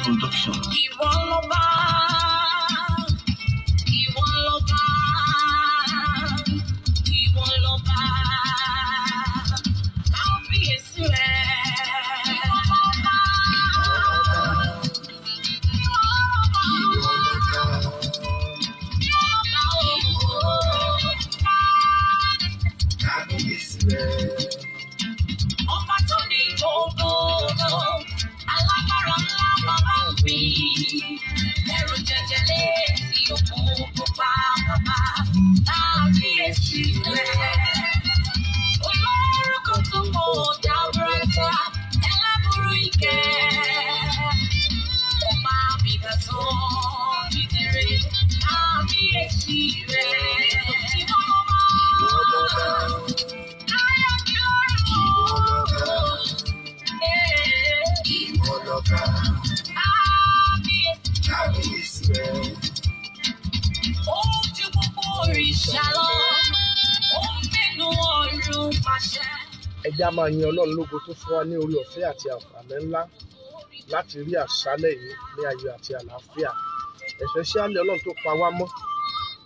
Production. Ẹja máa yin Ọlọ́run lógo tó fún wa ní orí ọ̀fẹ́ àti àǹfààní ńlá láti rí àṣálẹ́ yìí ní ayọ̀ àti àlàáfíà. Especially Ọlọ́run tó pa wá mọ́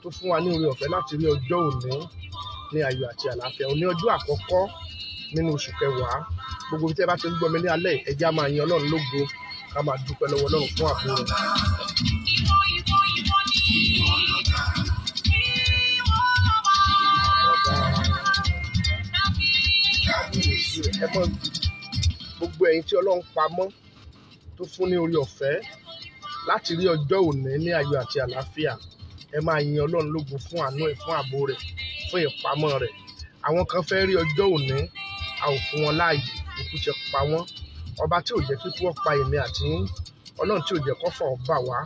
tó fún wa ní orí ọ̀fẹ́ láti rí ọjọ́ òní ní ayọ̀ àti àlàáfíà. Òní ọjọ́ àkọ́kọ́ nínú oṣù kẹwàá. Gbogbo bí tẹ́ bá ti ń gbọ́ mi ní alẹ́, ẹja máa yin Ọlọ́run lógo ká máa dúpẹ́ lọ́wọ́ Ọlọ́run fún ààbò rẹ̀. Gbogbo ẹ̀yin tí Ọlọ́run pa mọ́ tó fún ní orí ọ̀fẹ́ láti rí ọjọ́ òní ní ayọ̀ àti àlàáfíà, ẹ máa yin Ọlọ́run lógo fún àánú ẹ̀, fún ààbò rẹ̀, fún ìpamọ́ rẹ̀. Àwọn kan fẹ́ rí ọjọ́ òní, a ò fún wọn láàyè, ikú ti pa wọ́n. Ọba tí ò jẹ́ kí ikú pa èmi àti yín, Ọlọ́run tí ò jẹ́ kọ́fà bà wá,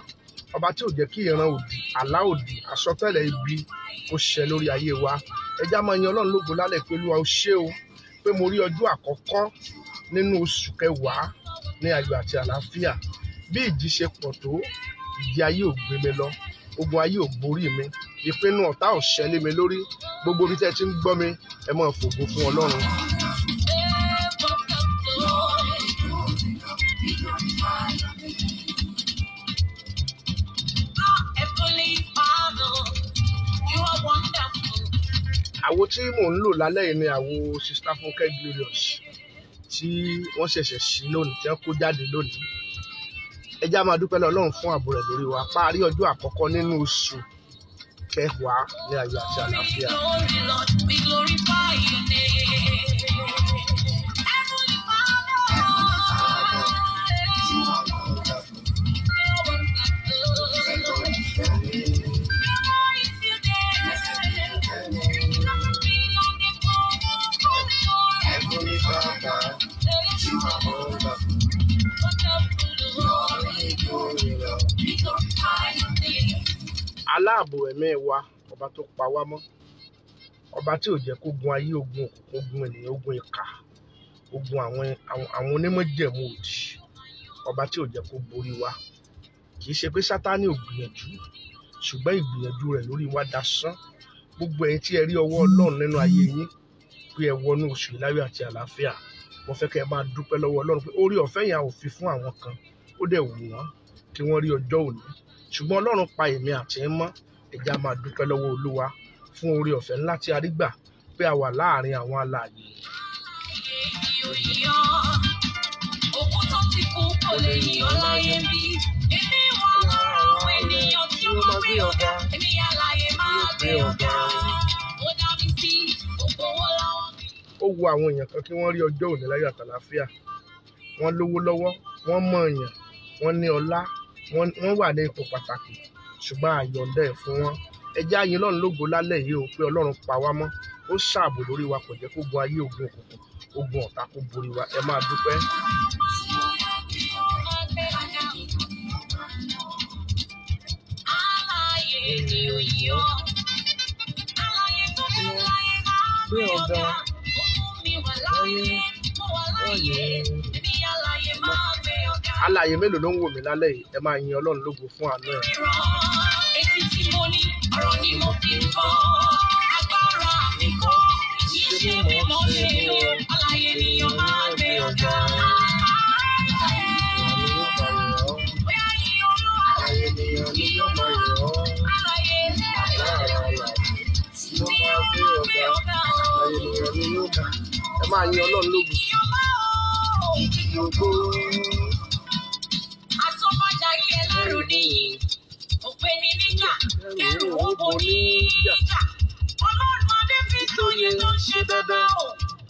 ọba tí ò jẹ́ kí ìran òdì, àlá òdì, àsọtẹ́lẹ̀ ibi kó ṣẹ lórí ayé wa. Ẹja máa yin Ọlọ́run lógo lálẹ́ pé Olúwa ó ṣé o pé mo rí ọjọ́ àkọ́kọ́ nínú oṣù kẹwàá ní ayọ̀ àti àlàáfíà. Bí ìjì ṣe pọ̀ tó, ìjì ayé ò gbé mi lọ, ogun ayé ò borí mi, ìpinnu ọ̀tá ò ṣẹlẹ̀ mi lórí. Gbogbo bí tẹ́ ti ń gbọ́ mi, ẹ máa fògo fún Ọlọ́run. Àwo tí mò ń lò lálẹ́ yìí ni àwo Sister Funke Glorious tí wọ́n ṣẹ̀ṣẹ̀ ṣí lónìí, tí wọ́n kó jáde lónìí. Ẹja máa dúpẹ́ lọ́wọ́ Ọlọ́run fún ààbò rẹ̀ lórí wa. Parí ọjọ́ àkọ́kọ́ nínú oṣù kẹwàá ní ayọ̀ àti àlàáfíà. Aláàbò ẹ̀mí wa, ọba tó pa wá mọ́, ọba tí ò jẹ́ kó gun ayé, ogun òkùnkùn, ogun ènìyàn, ogun ìkà, ogun àwọn onímọ̀jẹ̀mú òdì, ọba tí ò jẹ́ kó borí wa. Kì í ṣe pé Sátánì ò gbìyànjú, ṣùgbọ́n ìgbìyànjú rẹ̀ lórí wa dasán. Gbogbo ẹ̀yin tí ẹ rí ọwọ́ Ọlọ́run nínú ayé yín pé ẹ wọnú oṣù láyọ̀ àti àlàáfíà, mo fẹ́ kẹ́ ẹ máa dúpẹ́ lọ́wọ́ Ọlọ́run pé orí ọ̀fẹ́ yẹn ò fi fún àwọn kan, ó dẹ̀ wù wọ́n kí wọ́n rí ọjọ́ òní, ṣùgbọ́n Ọlọ́run pa èmi àti ẹ mọ́. Ẹja máa dúpẹ́ lọ́wọ́ Olúwa fún orí ọ̀fẹ́ ńlá tí a rí gbà pé a wà láàrin àwọn alààyè. Òkú tó ti kú kò lè yíyọ láyé bí. Èmi wà lára àwọn ènìyàn tí ó máa gbé ọ̀gá. Èmi alààyè máa gbé ọ̀gá. Ó dá mi sí ògbówó láwọn mi. Ó wu àwọn èèyàn kan kí wọ́n rí ọjọ́ òní láyọ̀ àti àlàáfíà. Wọ́n lówó lọ́wọ́, wọ́n mọ̀ èèyàn, wọ́n ní ọlá, wọ́n wà ní ipò pàtàkì, ṣùgbọ́n àyọ̀ǹda ẹ̀ fún wọn. Ẹja yin Ọlọ́run lógo lálẹ́ yìí o pé Ọlọ́run pa wá mọ́, ó ṣààbò lórí wa, kò jẹ́ kó gun ayé, ogun òkùnkùn, ogun ọ̀tá kó borí wa. Ẹ máa dúpẹ́. Alààyè mélòó ló ń wò mí lálẹ́ yìí? Ẹ máa yin Ọlọ́run lógo fún àánú ẹ̀. Etí tí mo ní ọ̀rọ̀ ni mo fi ń bọ́, agbára mi kọ́, ìṣe mi mọ́ ṣe o, alààyè ènìyàn máa gbé ọ̀gá. ẹ máa yin Ọlọ́run lógo. Àtọ́bàjà yìí ẹlẹ́rù nìyí, òpè ní níjà, kẹrù òbò níjà. Ọlọ́run Adébísóyè ló ń ṣe bẹ́bẹ́ o,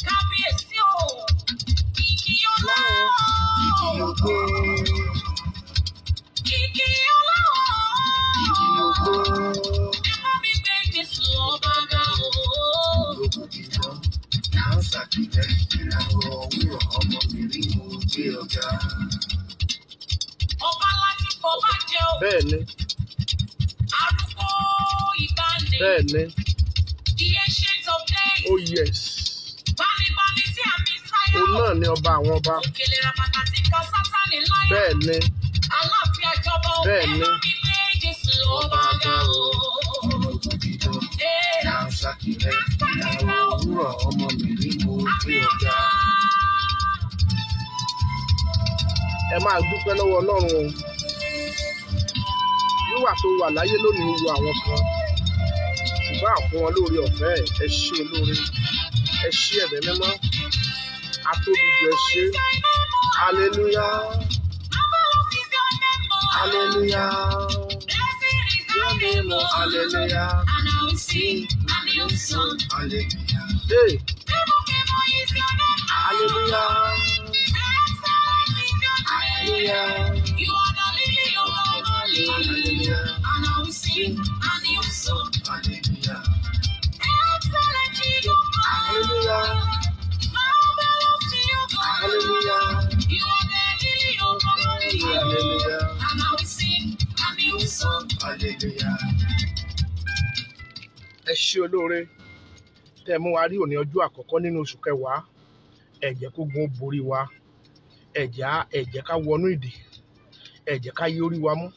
kábíyèsí o, kìkì ọlá o. Kìkì ọlá o. Ẹ bá mi gbé Jésù ọba ga o. Ọba láti fọba jẹ o. Bẹ́ẹ̀ni, Arúgbó ìgbàanì. bẹ́ẹ̀ni, The ancient of days. oh yes. Bámibámi tí a mi sáyà Òun o. náà ni ọba àwọn ọba. Òkèlè ràbàtà tí kan Sátánì láyà. Bẹ́ẹ̀ni, Aláàfin àjọba o. Bẹ́ẹ̀ni. Ẹ bá mi gbé Jésù ọba ga o. ẹ máa dúpẹ́ lọ́wọ́ Ọlọ́run o. Wíwà tó wà láyé lónìí wo àwọn kan, ṣùgbọ́n àfún wọn lórí ọ̀fẹ́ ẹ ṣé olóore, ẹ ṣé ẹ̀bẹ̀ mímọ́, atóbijù ẹ ṣé, hallelujah, hallelujah, your name, oh, hallelujah, And I will sing a new song. hallelujah, hey, Kébùkébù is your name. hallelujah, Excellent is your name. hallelujah, You are the lily of the valley. hallelujah, And I will sing a new song. hallelujah, Excellent is your name. hallelujah, Marvelous is your name. hallelujah, You are the lily of the valley. hallelujah, And I will sing a new song. hallelujah. Ẹ ṣé olóore tẹ́ mú wa rí òní ọjọ́ àkọ́kọ́ nínú oṣù kẹwàá. Ẹ jẹ́ kó gun ó borí wa, ẹ jẹ́ ká wọnú ìdè, ẹ jẹ́ ká yí orí wa mú,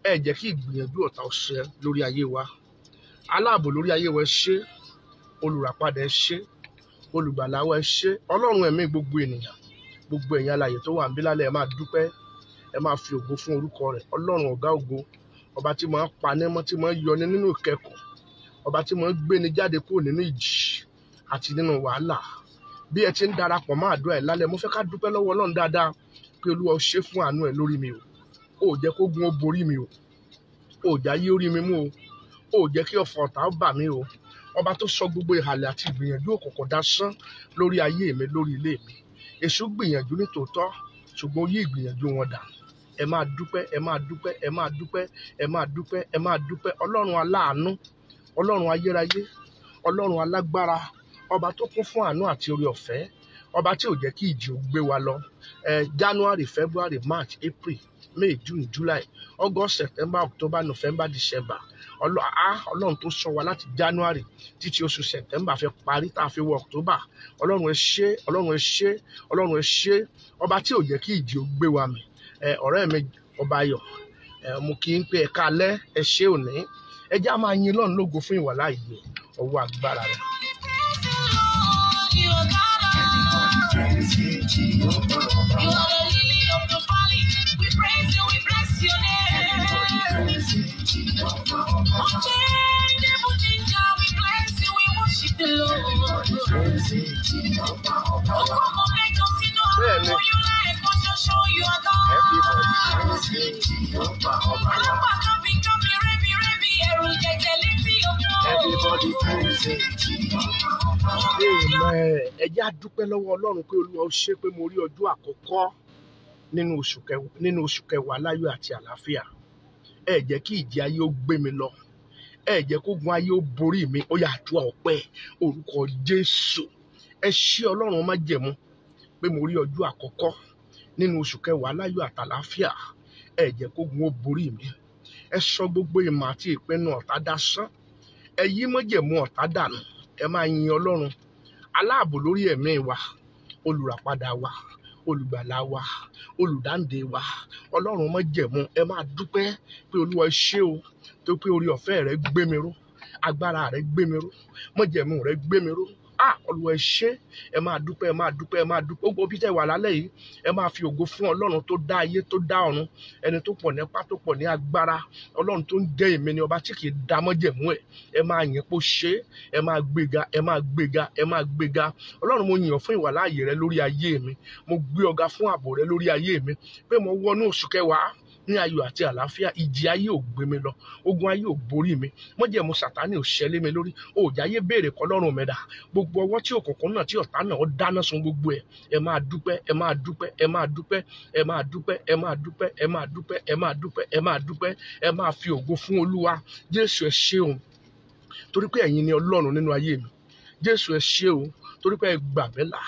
ẹ jẹ́ kí ìgbìyànjú ọ̀tá ó ṣẹ lórí ayé wa. Aláàbò lórí ayé wa ẹ ṣé, olùràpadà ẹ ṣé, olùgbàlà wa ẹ ṣé. Ọlọ́run ẹ̀mí gbogbo ènìyàn, gbogbo ẹ̀yin alààyè tó wà níbí lálẹ́ ẹ máa dúpẹ́, ẹ máa fi ògo fún orúkọ rẹ̀. Ọlọ́run ọ̀gá ògo, ọba tí máa ń panẹ́mọ́, tí máa ń yọni nínú ìkẹ́kùn, ọba tí máa ń gbéni jáde kúrò nínú ìjì àti nínú wàhálà. Bí ẹ ti ń darapọ̀ mọ́ àdúrà ẹ̀ lálẹ́, mo fẹ́ ká dúpẹ́ lọ́wọ́ Ọlọ́run dáadáa pé Olúwa ó ṣe fún àánú ẹ̀ lórí mi o. Ó jẹ́ kó gun ó borí mi o. Ó jà yí orí mi mú o. Ó jẹ́ kí ọ̀fọ̀ ọ̀tá ó bà mí o. Ọba tó sọ gbogbo ìhàlẹ̀ àti ìgbìyànjú òkùnkùn dasán lórí ayé mi, lórí ilé mi. Èṣù gbìyànjú ní tòótọ́, ṣùgbọ́n ó yí ìgbìyànjú wọn dànù. Ẹ máa dúpẹ́, ẹ máa dúpẹ́, ẹ máa dúpẹ́, ẹ máa dúpẹ́, ẹ máa dúpẹ́. Ọlọ́run aláàánú, Ọlọ́run ayérayé, Ọlọ́run alágbára, ọba tó kún fún àánú àti oore ọ̀fẹ́, ọba tí ò jẹ́ kí ìjì ó gbé wa lọ. January, February, March, April, May, June, July, August, September, October, November, December. Ọlọ́run tó sọ wa láti January títí oṣù September fẹ́ parí tá a fi wọ October. Ọlọ́run ẹ ṣé, Ọlọ́run ẹ ṣé, Ọlọ́run ẹ ṣé, ọba tí ò jẹ́ kí ìjì ó gbé wa mì. Ọ̀rẹ́ mi ọba ayọ̀, mo kí n pé ẹ káalẹ́, ẹ ṣé òní. Ẹ jẹ́ á máa yin Ọlọ́run lógo fún ìwàláàyè ọwọ́ agbára rẹ̀. You are the lily of the valley. We praise you, we bless your name. Unchangeable ginger, we bless you, we worship the Lord. Oh, come on, make us see no Bẹ́ẹ̀ni. for you like what you show you are God. Alápàtà bí kábí rẹ́bí rẹ́bí ẹ̀rù jẹjẹ létí òkú. Amen. Ẹ jẹ́ á dúpẹ́ lọ́wọ́ Ọlọ́run pé Olúwa ó ṣe pé mo rí ọjọ́ àkọ́kọ́ nínú oṣù kẹwàá láyọ̀ àti àlàáfíà. Ẹ jẹ́ kí ìjì ayé ó gbé mi lọ, ẹ jẹ́ kó gun ayé ó borí mi. Ó yá àdúrà ọpẹ́ orúkọ Jésù. Ẹ ṣé Ọlọ́run májẹ̀mú pé mo rí ọjọ́ àkọ́kọ́ nínú oṣù kẹwàá láyọ̀ àti àlàáfíà. Ẹ jẹ́ kó gun ó borí mi. Ẹ sọ gbogbo ìmọ̀ àti ìpinnu ọ̀tá dasán. Ẹ yí májẹ̀mú ọ̀tá dànù. Ẹ máa yin Ọlọ́run aláàbò lórí ẹ̀mí wa, olùràpadà wa, olùgbàlà wa, olùdáǹdè wa. Ọlọ́run májẹ̀mú, ẹ máa dúpẹ́ pé Olúwa ẹ ṣé o, tó pé orí ọ̀fẹ́ rẹ gbé mi ró, agbára rẹ gbé mi ró, májẹ̀mú rẹ gbé mi ró, Olúwa ẹ ṣé, ẹ máa dúpẹ́, ẹ máa dúpẹ́, ẹ máa dúpẹ́. Gbogbo bí tẹ́ wà lálẹ́ yìí, ẹ máa fi ògo fún Ọlọ́run tó dá ayé, tó dá ọ̀run, ẹni tó pọ̀ nípá, tó pọ̀ ní agbára, Ọlọ́run tó ń jẹ́ èmi ni ọba tí kì í dá májẹ̀mú ẹ̀. Ẹ máa yìn pé ó ṣe, ẹ máa gbéga, ẹ máa gbéga, ẹ máa gbéga. Ọlọ́run, mo yìn ọ́ fún ìwàláàyè rẹ lórí ayé mi, mo gbé ọ̀gá fún ààbò rẹ lórí ayé mi, pé mo wọnú oṣù kẹwàá ní ayọ̀ àti àlàáfíà. Ìjì ayé ò gbé mi lọ, ogun ayé ò borí mi, májẹ̀mú Sátánì ò ṣẹlẹ̀ mi lórí. Òòjáyé béèrè kọ́lọ́run mi dà, gbogbo ọwọ́ tí òkùnkùn náà tí ọ̀tá náà ó dáná sun gbogbo ẹ̀. Ẹ máa dúpẹ́, ẹ máa dúpẹ́, ẹ máa dúpẹ́, ẹ máa dúpẹ́, ẹ máa dúpẹ́, ẹ máa dúpẹ́, ẹ máa dúpẹ́, ẹ máa dúpẹ́, ẹ máa fi ògo fún Olúwa. Jésù ẹ ṣé o, torí pé ẹ̀yin ni Ọlọ́run nínú ayé mi. Jésù ẹ ṣé o, torí pé ẹ gbà mí là.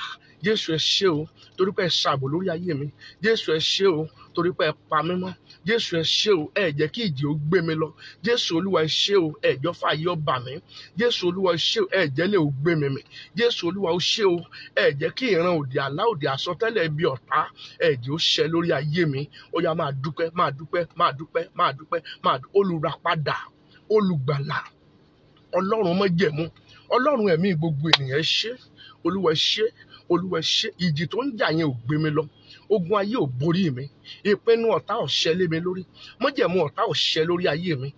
Jésù ẹ ṣé o, torí pé ẹ ṣààbò lórí ayé mi. Jésù ẹ ṣé o, torí pé ẹ pa mí mọ́. Jésù ẹ ṣé o, ẹ jẹ́ kí ìjì ó gbé mi lọ. Jésù Olúwa ẹ ṣé o, ẹ jọ́ fàyè ó bà mí. Jésù Olúwa ẹ ṣé o, ẹ jẹ́ lè ó gbé mi mì. Jésù Olúwa ó ṣé o, ẹ jẹ́ kí ìran òdì àlá òdì àsọtẹ́lẹ̀ ibi ọ̀tá ẹ jẹ́ ó ṣẹ lórí ayé mi. Ó yá máa dúpẹ́, máa dúpẹ́, máa dúpẹ́, máa dúpẹ́, olùràpadà, olùgbàlà, Ọlọ́run májẹ̀mú, Ọlọ́run ẹ̀mí gbogbo ènìyàn ẹ ṣé. Olúwa ẹ ṣé, Olúwa ẹ ṣé. Ìjì tó ń jà yẹn ò gbé mi lọ, ogun ayé ò borí mi, ìpinnu ọ̀tá ò ṣẹ lé mi lórí, májẹ̀mú ọ̀tá ò ṣẹ lórí ayé mi.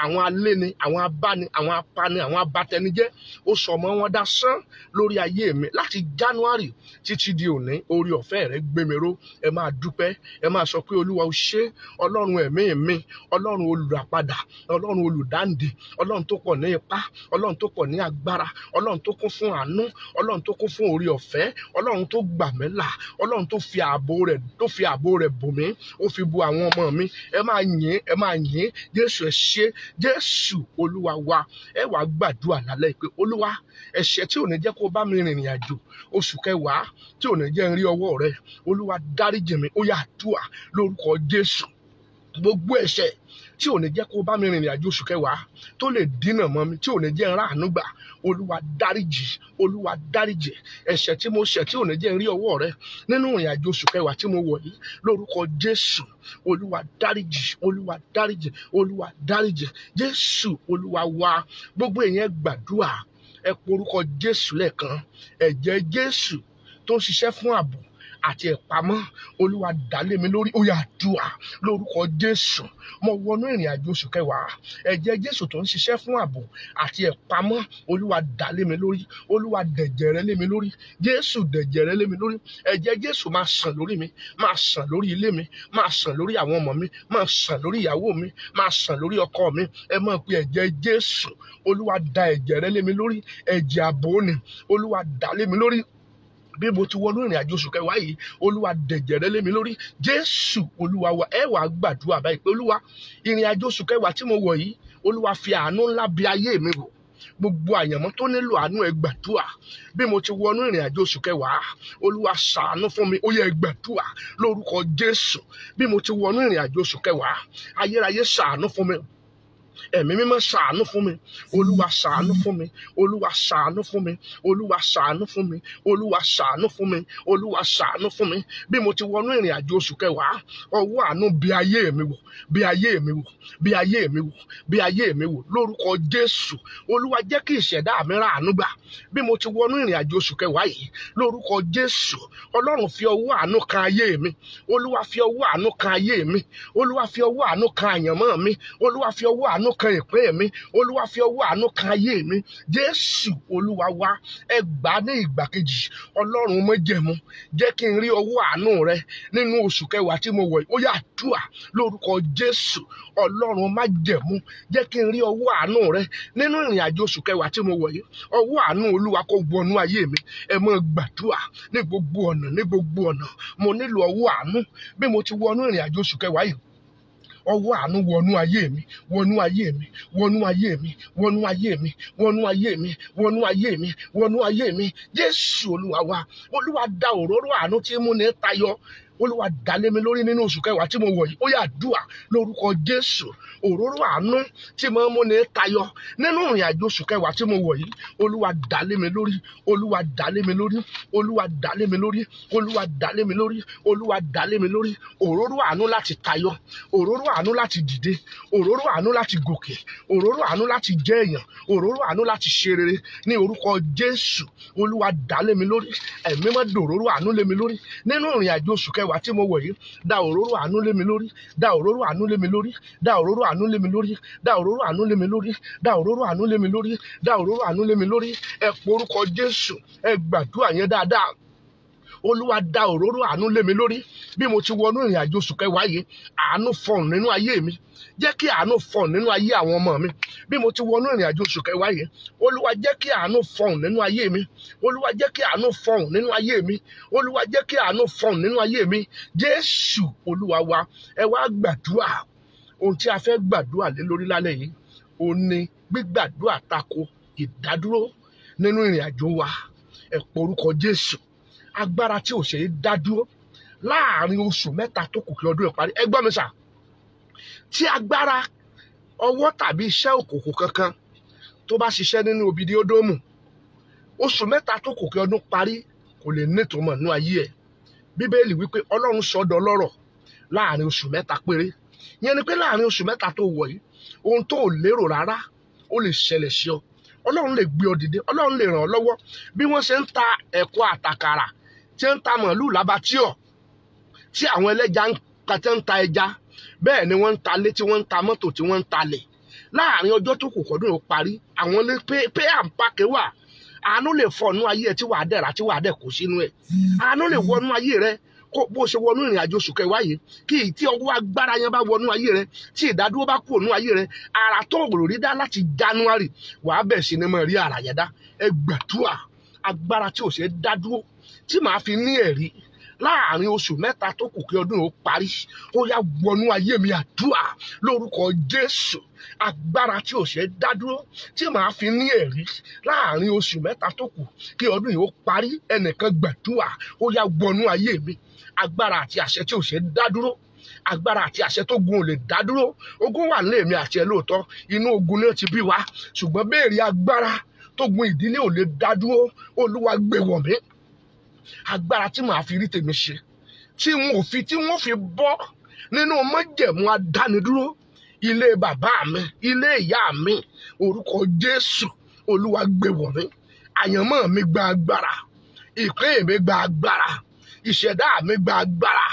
Àwọn aléni, àwọn abáni, àwọn apani, àwọn abatẹnijẹ́, ó sọ ọmọ wọn dasán lórí ayé mi láti January títí di òní. Orí ọ̀fẹ́ rẹ gbé mi ró. Ẹ máa dúpẹ́, ẹ máa sọ pé Olúwa ó ṣé, Ọlọ́run ẹ̀mí mi, Ọlọ́run olùràpadà, Ọlọ́run olùdáǹdè, Ọlọ́run tó pọ̀ ní ipá, Ọlọ́run tó pọ̀ ní agbára, Ọlọ́run tó kún fún àánú, Ọlọ́run tó kún fún orí ọ̀fẹ́, Ọlọ́run tó gbà mí là, Ọlọ́run tó fi ààbò rẹ̀ bò mí, ó fi bo àwọn ọmọ mi. Ẹ máa yìn, ẹ máa yìn. Jésù ẹ ṣé, Jésù Olúwa wa. Ẹ wá gbàdúrà lálẹ́ pé Olúwa, ẹ̀ṣẹ̀ tí ò ní jẹ́ kó bá mi rìnrìn àjò oṣù kẹwàá, tí ò ní jẹ́ n rí ọwọ́ rẹ, Olúwa dáríjì mi. Ó yá àdúrà lórúkọ Jésù. Gbogbo ẹ̀ṣẹ̀ tí ò ní jẹ́ kó bá mi rìnrìn àjò oṣù kẹwàá, tó lè dínà mọ́ mi, tí ò ní jẹ́ n ráàánú gbà, Olúwa dáríjì, Olúwa dáríjì. Ẹ̀ṣẹ̀ tí mo ṣẹ̀ tí ò ní jẹ́ n rí ọwọ́ rẹ nínú ìrìn àjò oṣù kẹwàá tí mo wọ̀ yìí, lórúkọ Jésù, Olúwa dáríjì, Olúwa dáríjì, Olúwa dáríjì. Jésù Olúwa wa. Gbogbo èèyàn gbàdúrà, ẹ porúkọ Jésù lẹ́ẹ̀kan. Ẹ̀jẹ̀ Jésù tó ń ṣiṣẹ́ fún ààbò àti ìpamọ́, Olúwa dálé mi lórí. Ó yá àdúrà lórúkọ Jésù. Mo wọnú ìrìn àjò oṣù kẹwàá, ẹ̀jẹ̀ Jésù tó ń ṣiṣẹ́ fún ààbò àti ìpamọ́, Olúwa dálé mi lórí. Olúwa dẹ̀jẹ̀ rẹ lé mi lórí. Jésù dẹ̀jẹ̀ rẹ lé mi lórí. Ẹ̀jẹ̀ Jésù máa sàn lórí mi, máa sàn lórí ilé mi, máa sàn lórí àwọn ọmọ mi, máa sàn lórí ìyàwó mi, máa sàn lórí ọkọ mi. Ẹ máa pe ẹ̀jẹ̀ Jésù. Olúwa da ẹ̀jẹ̀ rẹ lé mi lórí. Ẹ̀jẹ̀ ààbò ni, Olúwa dálé mi lórí. Bí mo ti wọnú ìrìn àjò oṣù kẹwàá yìí, Olúwa dẹ̀jẹ̀ rẹ lé mi lórí. Jésù Olúwa wa. Ẹ wá gbàdúrà báyìí pé Olúwa, ìrìn àjò oṣù kẹwàá tí mo wọ̀ yìí, Olúwa fi àánú ńlá bí ayé mi wò. Gbogbo àyànmọ́ tó nílò àánú ẹ gbàdúrà. Bí mo ti wọnú ìrìn àjò oṣù kẹwàá, Olúwa ṣàánú fún mi. Ó yá ẹ gbàdúrà lórúkọ Jésù. Bí mo ti wọnú ìrìn àjò oṣù kẹwàá, ayérayé ṣàánú fún mi. Ẹ̀mí mímọ́ ṣàánú fún mi. Olúwa ṣàánú fún mi. Olúwa ṣàánú fún mi. Olúwa ṣàánú fún mi. Olúwa ṣàánú fún mi. Olúwa ṣàánú fún mi. Bí mo ti wọnú ìrìn àjò oṣù kẹwàá, ọwọ́ àánú bí ayé mi wò, bí ayé mi wò, bí ayé mi wò, bí ayé mi wò lórúkọ Jésù. Olúwa jẹ́ kí ìṣẹ̀dá mi ráàánú gbà. Bí mo ti wọnú ìrìn àjò oṣù kẹwàá yìí, lórúkọ Jésù, Ọlọ́run fi ọwọ́ àánú kan ayé mi. Olúwa fi ọwọ́ àánú kan ayé mi. Olúwa fi ọwọ́ àánú kan àyànmọ́ mi. Olúwa fi ọwọ́ àánú kan ìpín mi. Olúwa fi ọwọ́ àánú kan ayé mi. Jésù Olúwa wa. Ẹ gbà ní ìgbà kejì. Ọlọ́run májẹ̀mú, jẹ́ kí n rí ọwọ́ àánú rẹ nínú oṣù kẹwàá tí mo wọ̀ yìí. Ó yá àdúrà lórúkọ Jésù. Ọlọ́run májẹ̀mú, jẹ́ kí n rí ọwọ́ àánú rẹ nínú ìrìn àjò oṣù kẹwàá tí mo wọ̀ yìí. Ọwọ́ àánú Olúwa kó wọnú ayé mi. Ẹ máa gbàdúrà ní gbogbo ọ̀nà, ní gbogbo ọ̀nà. Mo nílò ọwọ́ àánú. Bí mo ti wọnú ìrìn àjò oṣù kẹwàá yìí, ọwọ́ àánú wọnú ayé mi, wọnú ayé mi, wọnú ayé mi, wọnú ayé mi, wọnú ayé mi, wọnú ayé mi, wọnú ayé mi. Jésù Olúwa wa. Olúwa da òróró àánú tí mú ní tayọ Olúwa dálé mi lórí nínú oṣù kẹwàá tí mo wọ̀ yìí. Ó yá àdúà lórúkọ Jésù. Òróró àánú tí mo mú ní tayọ nínú ìrìn àjò oṣù kẹwàá tí mo wọ̀ yìí. Olúwa dálé mi lórí. Olúwa dálé mi lórí. Olúwa dálé mi lórí. Olúwa dálé mi lórí. Olúwa dálé mi lórí. Òróró àánú láti tayọ. Òróró àánú láti dìde. Òróró àánú láti gòkè. Òróró àánú láti jẹ́ èèyàn. Òróró àánú láti ṣe rere ní orúkọ Jésù. Olúwa dálé mi lórí. Ẹ̀mí mọ́ dòróró àánú lé mi lórí nínú ìrìn àjò oṣù kẹwàá tí mo wọ̀ yìí. Da òróró àánú lé mi lórí. Da òróró àánú lé mi lórí. Da òróró àánú lé mi lórí. Da òróró àánú lé mi lórí. Da òróró àánú lé mi lórí. Da òróró àánú lé mi lórí. Ẹ pe orúkọ Jésù. Ẹ gbàdúrà yẹn dáadáa. Olúwa da òróró àánú lé mi lórí. Bí mo ti wọnú ìrìn àjò oṣù kẹwàá yìí, àánú fọ̀hún nínú ayé mi. Jẹ́ kí àánú fọ̀hún nínú ayé àwọn ọmọ mi. Bí mo ti wọnú ìrìn àjò oṣù kẹwàá yìí, Olúwa jẹ́ kí àánú fọ̀hún nínú ayé mi. Olúwa jẹ́ kí àánú fọ̀hún nínú ayé mi. Olúwa jẹ́ kí àánú fọ̀hún nínú ayé mi. Jésù Olúwa wa, ẹ wá gbàdúrà. Ohun tí a fẹ́ gbàdúrà lé lórí lálẹ́ yìí, ó ní gbígbàdúrà tako ìdádúró nínú ìrìn àjò wa. Ẹ pe orúkọ Jésù. Agbára tí ò ṣe é dá dúró láàrin oṣù mẹ́ta tó kù kí ọdún ìparí. Ẹ gbọ́ mi sà. Tí agbára ọwọ́ tàbí iṣẹ́ òkùnkùn kankan tó bá ṣiṣẹ́ nínú Obidi Odomu, oṣù mẹ́ta tó kù kí ọdún parí kò lè nítumọ̀ nínú ayé ẹ̀. Bíbélì wípé Ọlọ́run sọ́dọ̀ lọ́rọ̀ láàrin oṣù mẹ́ta péré. Ìyẹn ni pé láàrin oṣù mẹ́ta tó wọ̀ yìí, ohun tó ò lérò rárá ó lè ṣẹlẹ̀ sí ọ. Ọlọ́run lè gbé ọ dìde. Ọlọ́run lè ràn ọ́ lọ́wọ́. Bí wọ́n ṣe ń ta ẹ̀kọ́ àtàkàrà, tí ń ta màálù lábàtíọ̀, tí àwọn ẹlẹ́ja ń ta ẹja, bẹ́ẹ̀ ni wọ́n ń ta lé, tí wọ́n ń ta mọ́tò, tí wọ́n ń talẹ̀. Láàrin ọjọ́ tó kù kọ́dún yóò parí, àwọn ilé pay and pack wà. Àánú lè fọnú ayé ẹ tí wàá dẹ̀ra, tí wàá dẹ̀ kó sínú ẹ̀. Àánú lè wọnú ayé rẹ bó ṣe wọnú ìrìn àjò oṣù kẹwàá yìí. Kí tí ọwọ́ agbára yẹn bá wọnú ayé rẹ, tí ìdádúró bá kúrò nú ayé rẹ, ara tó gbòòrò rí dá láti January, wàá bẹ̀ sí ni mọ̀ rí ara yẹn dá. Ẹ gbàdúrà agbára tí ò ṣe dá dúró tí màá fi ní ẹ̀rí láàrin oṣù mẹ́ta tó kù kí ọdún yóò parí. Ó yá wọnú ayé mi àdúrà lórúkọ Jésù. Agbára tí ò ṣe dá dúró tí màá fi ní ẹ̀rí láàrin oṣù mẹ́ta tó kù kí ọdún yóò parí. Ẹnìkan gbàdúrà. Ó yá wọnú ayé mi. Agbára àti àṣẹ tí ò ṣe dá dúró. Agbára àti àṣẹ tó gun ò lè dá dúró. Ogun wà nílé mi àti ẹ lóòótọ́. Inú ogun ni ó ti bí wa. Ṣùgbọ́n béèrè agbára tó gun ìdílé ò lè dá dúró. Olúwa gbé wọ̀ mí. Agbára tí màá fi rí tèmi ṣe, tí wọ́n fi bọ́ nínú májẹ̀mú adánidúró ilé bàbá mi, ilé ìyá mi. Orúkọ Jésù. Olúwa gbé wọ̀ mí. Àyànmọ́ mi gba agbára. Ìpín mi gba agbára. Ìṣẹ̀dá mi gba agbára.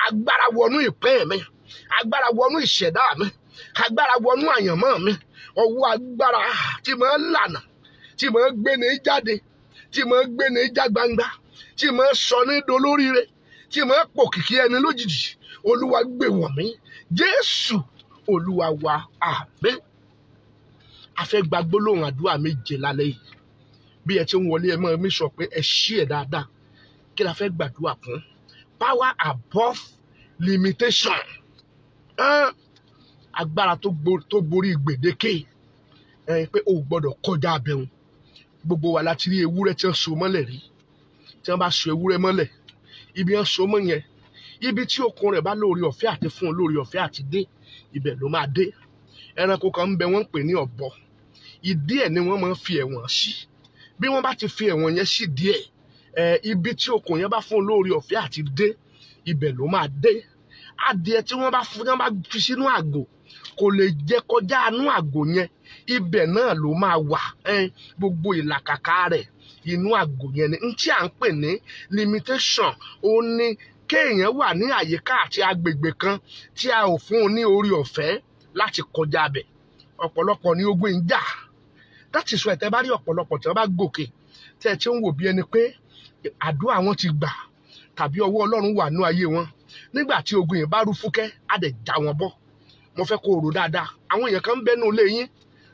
Agbára wọnú ìpín mi. Agbára wọnú ìṣẹ̀dá mi. Agbára wọnú àyànmọ́ mi. Ọwọ́ agbára tí mo ń lànà, tí mo ń gbé ní jáde, tí mo ń gbé ní já gbangba, tí mo ń sọ ní dolóríire, tí mo ń pòkìkí ẹni lójijì. Olúwa gbé wọ̀ mí. Jésù Olúwa wa, àmín. A fẹ́ gba gbólóhùn àdúrà méje lálẹ́ yìí. Bí ẹ ti ń wọlé, ẹ máa mi sọ pé ẹ ṣí ẹ dáadáa. Kí la fẹ́ gbàdúrà fún? Power above limitation. Agbára tó borí gbèdéke. Pé o gbọ́dọ̀ kọjá abẹ́hùn. Gbogbo wa láti rí ewúrẹ́ tí wọ́n so mọ́lẹ̀ rí. Tí wọ́n bá so ewúrẹ́ mọ́lẹ̀, ibi wọ́n so mọ́ yẹn, ibi tí okun rẹ̀ bá lórí ọ̀fẹ́ àti fún un lórí ọ̀fẹ́ àti dé, ibẹ̀ ló máa dé. Ẹranko kan ń bẹ, wọ́n ń pè ní ọ̀bọ. Ìdí ẹ̀ ni wọ́n máa ń fi ẹ̀wọ̀n sí. Bí wọ́n bá ti fi ẹ̀wọ̀n yẹn sí díẹ̀, ibi tí okun yẹn bá fún un lórí ọ̀fẹ́ àti dé, ibẹ̀ ló máa dé. Adìẹ tí wọ́n bá fi sínú àgò kò lè jẹ kọjá inú àgò yẹn, ibẹ̀ náà ló máa wà. Gbogbo ìlàkàkà rẹ̀ inú àgò yẹn ni. N tí à ń pè ní limitation, ó ní kéèyàn wà ní àyíká àti agbègbè kan tí a ò fún un ní orí ọ̀fẹ́ láti kọjá bẹ̀. Ọ̀pọ̀lọpọ̀ ni ogun ń jà. That is why tẹ́ bá rí ọ̀pọ̀lọpọ̀ tí wọ́n bá gòkè, tí ẹ ti ń wò bí ẹni pé àdúrà wọn ti gbà tàbí ọwọ́ Ọlọ́run wà nú ayé wọn. Nígbà tí ogun yẹn bá rú fúkẹ́, á dẹ̀ já wọn bọ́. Mo fẹ́ kó rò dáadáa. Àwọn èèyàn kan ń bẹ́nu ilé yín,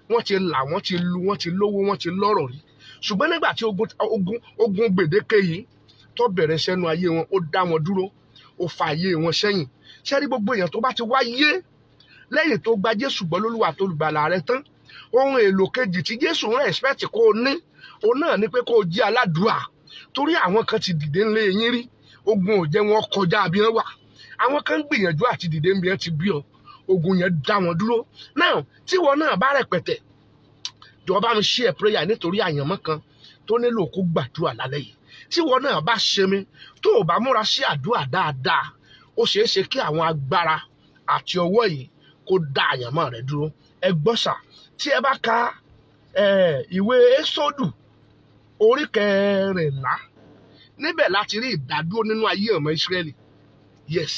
wọ́n ti là, wọ́n ti lu, wọ́n ti lówó, wọ́n ti lọ́rọ̀ rí. Ṣùgbọ́n nígbà tí ogun gbèdéke yìí tó bẹ̀rẹ̀ sẹ́nu ayé wọn, ó dá wọn dúró, ó fa ayé wọn sẹ́yìn. Ṣé rí gbogbo èèyàn tó bá ti wáyé lẹ́yìn tó gba Jésù gbọ́ lólúwa tó lùgbàlà rẹ tán, ohun èlò kejì tí Jésù ń expect kó o ní, òun náà ni pé kó o jẹ́ aládùúà. Torí àwọn kan ti dìde ńlé yín rí, ogun ò jẹ́ wọn kọjá bí wọ́n wà àwọn kan gbìyànjú àti dìde ń bí wọ́n ti bí ọ ogun yẹn dá wọn dúró náà tí wọn náà bá rẹpẹtẹ jọ̀ọ́ bá mi share prayer nítorí àyànmọ́ kan tó nílò kó gbàdúrà lálẹ́ yìí tí wọn náà bá ṣe mí tó o bá múra sí àdúrà dáadáa ó ṣeé ṣe kí àwọn agbára àti ọwọ́ yìí kó dá àyànmọ́ rẹ dúró ẹ gbọ́ sà tí ẹ bá ka ìwé Ẹ́sọ́dù orí 14 níbẹ̀ láti rí ìdádúró nínú ayé ọmọ Ísírẹ́lì yes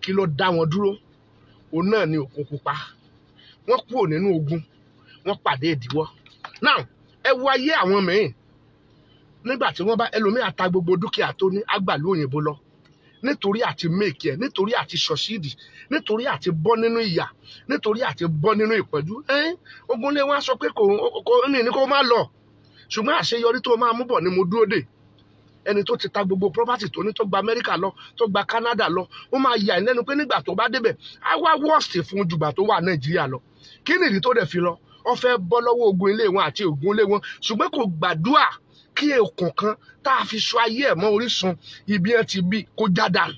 kí ló dá wọn dúró òun náà ni Òkun Pupa wọ́n kúrò nínú ogun wọ́n pàdé ìdíwọ́ now ẹ wo ayé àwọn mìíràn nígbà tí wọ́n bá ẹlòmíà ta gbogbo dúkìá tó ní agbàlú òyìnbó lọ nítorí àti make ẹ nítorí àti succeed nítorí àti bọ́ nínú ìyà nítorí àti bọ́ nínú ìpọ́njú ogunlé wọn sọ pé kò ní kó má lọ ṣùgbọ́n àṣeyọrí tó máa mú bọ̀ ni mo dúró dè ẹni tó ti ta gbogbo property tó ní tó gba Amẹ́ríkà lọ tó gba Canada lọ ó máa yà lẹ́nu pé nígbà tó bá débẹ̀ á wá worst fún jùgbà tó wà Nàìjíríà lọ kí nìdí tó dẹ̀ fi lọ ó fẹ́ bọ́ lọ́wọ́ ogun ilé wọn àti ogun ilé wọn ṣùgbọ́n kò gbàdúrà kí okùn kan tá a fi so ayé ẹ̀ mọ́ orísun ibi ẹ̀ ti bí kó já dànù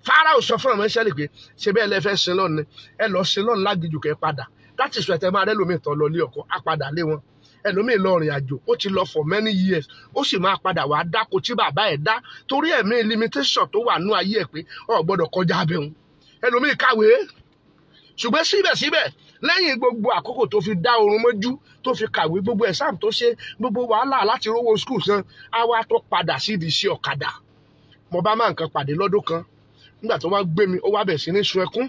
Fáráò sọ fún ọmọ Ísírẹ́lì pé ṣe bẹ́ẹ̀ lẹ fẹ́ sin lọ́nà ẹ lọ sin lọ́nà lágijù kẹ́ padà láti sọ ẹ̀tẹ̀ máa rẹ́ lómi tán lọ lé ọkọ á padà lé wọn ẹlòmíì lọ rìn àjò ó ti lọ for many years ó sì máa padà wá dáko tí bàbá ẹ̀ dá torí ẹ̀mí limitation tó wà nú ayé ẹ̀ pé ọ̀ gbọ́dọ̀ kọjá abẹ́hùn ẹlòmíì kàwé ṣùgbọ́n síbẹ̀síbẹ̀ lẹ́yìn gbogbo àkókò tó fi dá oorun mọ́jú tó fi kàwé gbogbo exam tó ṣe gbogbo wàhálà láti rówó school san á wá tó padà sídìí iṣẹ́ ọ̀kadà mo bá máa nǹkan pàdé lọ́dún kan nígbà tó wá gbé mi ó wá bẹ̀ sí ní sun ẹkún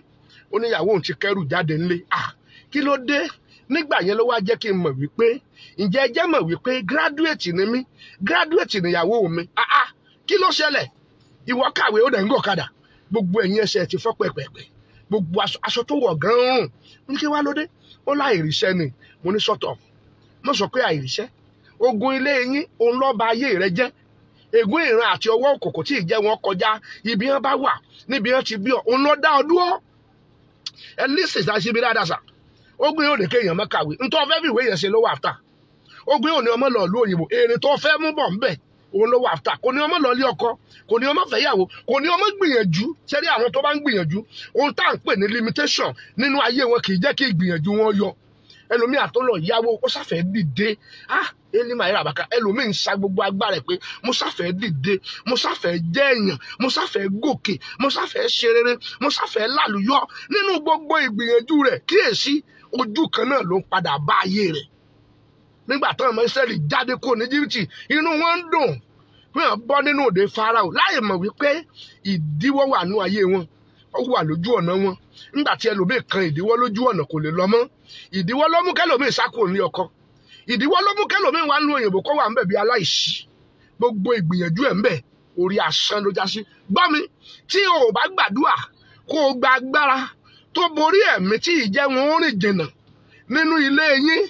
ó níyàwó òun ti kẹ́rù jáde ńlé kí ló dé nígbà yẹn ló wá jẹ́ kí n mọ̀ wípé ǹjẹ́ ẹ jẹ́ mọ̀ wípé graduate ni mí graduate níyàwó mi kí ló ṣẹlẹ̀ ìwọ kàwé ó dẹ̀ ń gọ̀kadà gbogbo ẹ̀yìn ẹsẹ̀ ti fọ́ pẹ̀pẹ̀pẹ̀ gbogbo aṣọ tó wọ̀ gan-an ní kí wá lóde ó láìríṣẹ́ ni mo ní sọ́tọ̀ mo sọ pé àìríṣẹ́ ogun ilé yín òun ló ba ayé rẹ jẹ́ ègún ìran àti ọwọ́ òkòkò tí ìjẹ́ wọn kọjá ibi wọn bá wà níbi wọn ti bí ọ òun ló dá ọ dúró ẹ lísì sáà síbi dáadáa sà ogun yóò lè kéèyàn mọ́ kàwé ntọ́ fẹ́ fi ìwé yẹn ṣe ló wà áfítà ogun yóò ní ọmọ lọ lú òyìnbó èrè tó fẹ́ mú bọ̀ ńbẹ̀ òun ló wà áfítà kò ní ọmọ lọ lé ọkọ kò ní ọmọ fẹ́yàwó kò ní ọmọ gbìyànjú sẹ́rí àwọn tó bá ń gbìyànjú ohun tá à ń pè ní limitation nínú ayé wọn kì í jẹ́ kí ìgbìyànjú wọn yọ ẹlòmíà tó lọ yáwó ó sáfẹ́ dìde elima yẹn àbàkà ẹlòmíì ń sa gbogbo agbára ẹ pé mo sáfẹ́ dìde mo sáfẹ́ jẹ́ èèyàn mo sáfẹ́ gòkè mo sáfẹ́ ṣe rere mo sáfẹ́ lálùyọ nínú gbogbo ìgbìyànjú rẹ̀ kíyèsí ojú kan náà ló ń padà bá ayé rẹ̀ nígbà táwọn ọmọ Ísírẹ́lì jáde kúrò ní Íjíbítì inú wọn ń dùn wọn bọ́ nínú òde Fáráò láì mọ̀ wípé ìdíwọ́ wà nú ayé wọn ó wà lójú ọ̀nà wọn nígbà tí ẹlòmíì kan ìdíwọ́ lójú ọ̀nà kò lè lọ mọ́ ìdíwọ́ ló mú kẹlòmíì sákò ní ọkọ ìdíwọ́ ló mú kẹlòmíì wá nú òyìnbó kó wà ń bẹ̀ bí aláìsí gbogbo ìgbìyànjú ẹ̀ ń bẹ̀ orí asán ló já sí gbọ́ mi tí o ò bá gbàdúrà kó o gba agbára tó borí ẹ̀mí tí ìjẹ́ wọn ó rìn jìnnà nínú ilé yín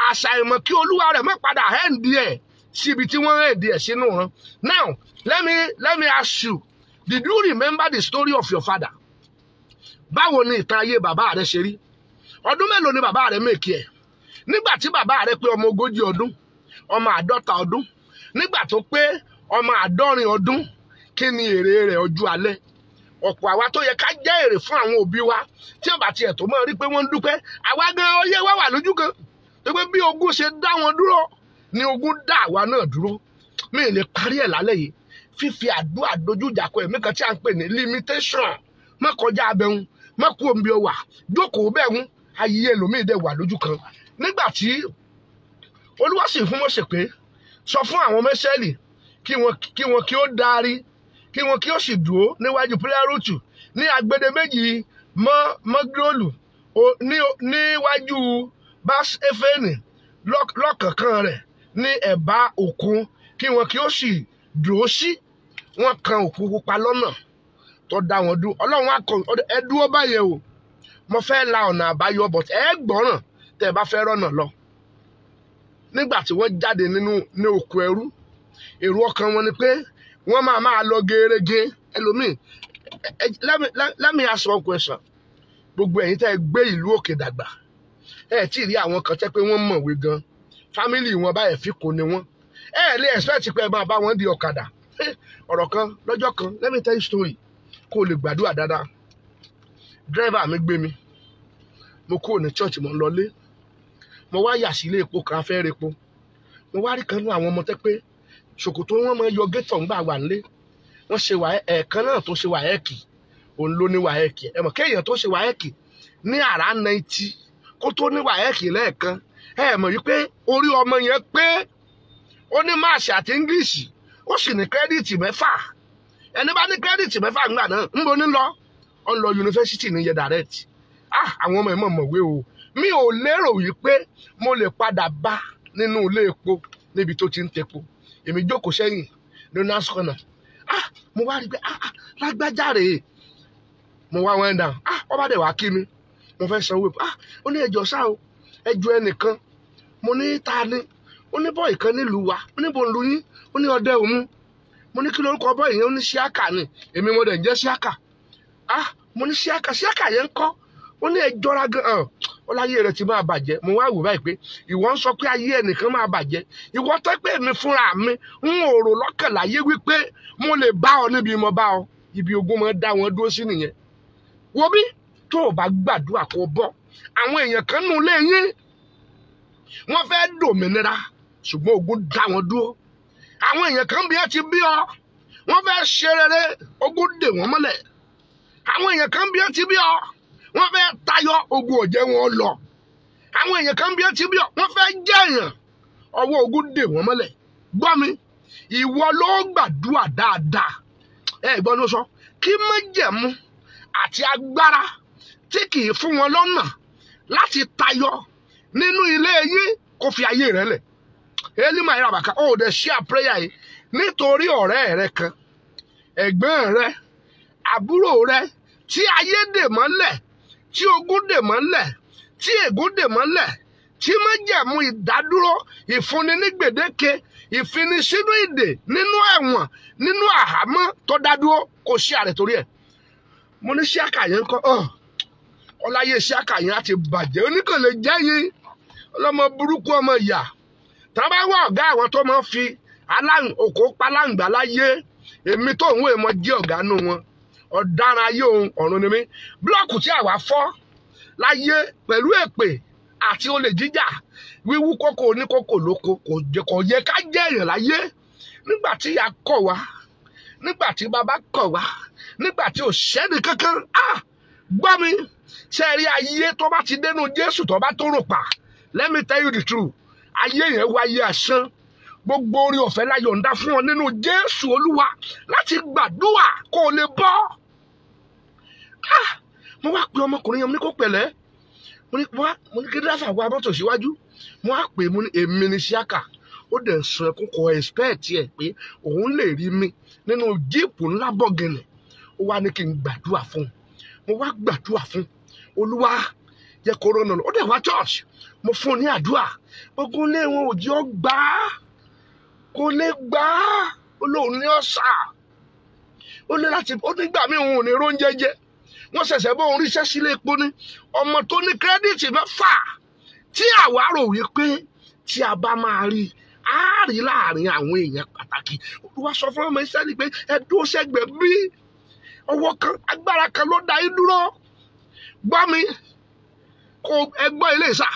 àṣàìmọ̀ kí olúwa rẹ̀ má padà hẹ́ǹdì ẹ̀ síbi tí wọ́n hẹ́ǹdì ẹ̀ sínú wọn. Now let me ask you, did you remember the story of your father? Báwo ni ìtàn ayé bàbá rẹ ṣe rí? Ọdún mélòó ni bàbá rẹ mèkì ẹ̀? Nígbà tí bàbá rẹ pé ọmọ 40 ọdún ọmọ 50 ọdún nígbà tó pé ọmọ 70 ọdún kí ni èrè rẹ̀ ọjọ́ alẹ́? Ọ̀pọ̀ àwa tó yẹ ká jẹ́ èrè fún àwọn òbí wa tí ó bá tiẹ̀ tó mọ̀ rí pé wọ́n ń dúpẹ́ àwa gan oyé wá wà lójú kan tó pé bí ogun ṣe dá wọn dúró ni ogun dá àwa náà dúró mi lè parí ẹ̀ lálẹ́ yìí fífi àdúrà dojú ìjà kọ ẹ̀mí kan tí a ń pè ní limitation má kọjá abẹ́hùn má kú omi ọwà jókòó bẹ́ẹ̀hún ayé ẹlòmíì dẹ̀ wà lójú kan nígbà tí Olúwa sì fún Mósè pé sọ fún àwọn ọmọ Ísírẹ́lì kí ó darí kí wọn kí ó sì dúró níwájú pílárùtù ní agbede méjì mọ́gírólù níwájú bás-éfénì lọ́kànkán rẹ̀ ní ẹ̀bá òkun kí wọn kí ó sì dúró sí wọn kan òkú pupa lọ́nà tó dá wọn dúró Ọlọ́run ẹ dúró báyẹn o mo fẹ́ la ọ̀nà àbáyọ but ẹ gbọ́ràn tẹ́ ẹ bá fẹ́ rọ́nà lọ nígbà tí wọ́n jáde ní oko ẹrú èrò ọkàn wọn ni pé wọ́n máa lọ gẹ́rẹ́gẹ́ ẹlòmíì let me ask one question gbogbo ẹ̀yin tẹ́ ẹ gbé ìlú òkè dàgbà ẹ tí ì rí àwọn kan tẹ́ pé wọ́n mọ̀wé gan fámìlì wọn báyẹ̀ fi kún ni wọ́n ẹ lè expect pé ẹ máa bá wọn di ọ̀kadà ọ̀rọ̀ kan lọ́jọ́ kan let me tell you story kó o lè gbàdúrà dáadáa. Driver mi gbé mi mo kúrò ní church mo ń lọlé mo wá yà sí ilé epo kan fẹ́ repo mo wá rí kan nínú àwọn ọmọ tẹ́ pé ṣòkòtò wọn máa yọ gétọ̀ ń gbà wà nílé wọ́n ṣe ẹ̀ẹ̀kan náà tó ṣe wáyẹ́ẹ̀kì òun ló ní wáyẹ́ẹ̀kì ẹ mọ̀ kéèyàn tó ṣe wáyẹ́ẹ̀kì ní àrà 90 kó tó ní wáyẹ́ẹ̀kì lẹ́ẹ̀kan ẹ mọ̀ wípé orí ọmọ yẹn pé ó ní máàsì àti English ó sì ní kírẹ́dìtì 6 ẹni bá ní kírẹ́dìtì 6 ńgbà náà ń bo ní lọ ó ń lọ yunifásitì ní yẹ direct àwọn ọmọ ẹ̀ mọ̀wé o mi ò lérò wípé mo lè padà bá nínú ilé epo níbi tó ti ń tepo èmi jókòó sẹ́yìn ní NASCONA mo wá rí pé lágbájá rèé mo wá wọn down wọ́n bá dẹ̀ wá kí mi mo fẹ́ sanwó epo ó ní ẹjọ́ sá o ẹjọ́ ẹnìkan mo ní ta ni ó ní bọ́ọ̀ì kan nílùú wa ó ní bò ń lu yín ó ní ọdẹ òmu mo ní kí lórúkọ bọ́ọ̀ì yẹn ó ní Síákà ni èmi mo dẹ̀ jẹ́ Síákà mo ní Síákà yẹn ń kọ́ ó ní ẹjọ́ra gan ó láyé rẹ̀ ti máa bàjẹ́ mo wá wò báyìí pé ìwọ ń sọ pé ayé ẹnìkan máa bàjẹ́ ìwọ tẹ́ pé mi fúnra mi ń rò lọ́kàn láyé wípé mo lè bá ọ níbi mo bá ọ ibi ogun máa dá wọn dúró sí nìyẹn wo bí tó o bá gbàdúrà kó bọ́ àwọn èèyàn kan nù lé yín wọ́n fẹ́ dòmìnira ṣùgbọ́n ogun dá wọn dúró àwọn èèyàn kan bí ẹ ti bí ọ wọ́n fẹ́ ṣe rere ogun dè wọ́n mọ́lẹ̀ àwọn èèyàn kan bí ẹ ti bí ọ wọ́n fẹ́ tayọ ogun ò jẹ́ wọn lọ àwọn èèyàn kan bí ẹ ti bí ọ wọ́n fẹ́ jẹ́ èèyàn ọwọ́ ogun dè wọ́n mọ́lẹ̀ gbọ́ mi ìwọ ló gbàdúrà dáadáa ìgbọ́n ló sọ kí májẹ̀mú àti agbára tí kì í fún wọn lọ́nà láti tayọ nínú ilé yín kó fi ayé rẹ lẹ̀ elima irabaka ó dẹ̀ share prayer yìí nítorí ọ̀rẹ́ rẹ kan ẹ̀gbọ́n rẹ àbúrò rẹ tí ayé dè mọ́lẹ̀ tí ogun dè mọ́lẹ̀ tí ègún dè mọ́lẹ̀ tí májẹ̀mú ìdádúró ìfúnni ní gbèdéke ìfini sínú ìdè nínú ẹ̀wọ̀n nínú àhámọ́ tó dádúró kò sí àrẹ torí ẹ̀ mo ní Síákà yẹn kọ́ ọláyé Síákà yẹn á ti bàjẹ́ oníkànlè jẹ́ yín ọlọ́mọ burúkú ọmọ ìyá tá bá wá ọ̀gá àwọn tó máa fi òkò paláǹgbá láyé èmi tó ń wé mọ jẹ́ ọ̀gá nù wọn ọ̀daràn ayé òun ọ̀run ni mí búlọ́ọ̀kù tí àwa fọ́ láyé pẹ̀lú èpè àti olè jíjà wíwú kókó oníkókó lóko kò yẹ ká jẹ́ èèyàn láyé nígbà tí ìyá kọ̀ wá nígbà tí bàbá kọ̀ wá nígbà tí ò sẹ́ni kankan gbọ́ mi ṣe rí ayé tó bá ti dénú Jésù tó bá tó rò pa let me tell you the truth ayé yẹn wáyé asán gbogbo orí ọ̀fẹ́ la yọ̀ǹda fún ọ nínú Jésù Olúwa láti gbàdúrà kó o lè bọ́ mo wá pe ọmọkùnrin yẹn mo ní kó pẹ̀lẹ́ mo ní kí dáfà wá mọ́tò síwájú mo wá pè mo ní èmi ní Síákà ó dẹ̀ ń sọ ẹkún kọ expect ẹ̀ pé òun lè rí mi nínú jíìpù ńlá bọ̀gìnì ó wá ní kí n gbàdúrà fún mo wá gbàdúrà fún Olúwa jẹ́ kó rọ́nà ó dẹ̀ wá church mo fún un ní àdúrà ogun lé wọn ò jẹ́ ọ gbà á kò lè gbà á ó lóun ní ọ̀sà ó ní láti ó nígbà míì òun ò ní róúnjẹ jẹ wọ́n ṣẹ̀ṣẹ̀ bọ́ òun ríṣẹ́ sílé epo ní ọmọ tó ní kírẹ́dìtì 6 tí àwa rò wípé tí a bá máa rí á rí láàrin àwọn èèyàn pàtàkì Olúwa sọ fún ọmọ Ísírẹ́lì pé ẹ dúró sẹ́gbẹ̀ẹ́ bí ọwọ́ kan agbára kan ló dá yín dúró gbọ́ mi kó ẹgbọ́ ilé ìsà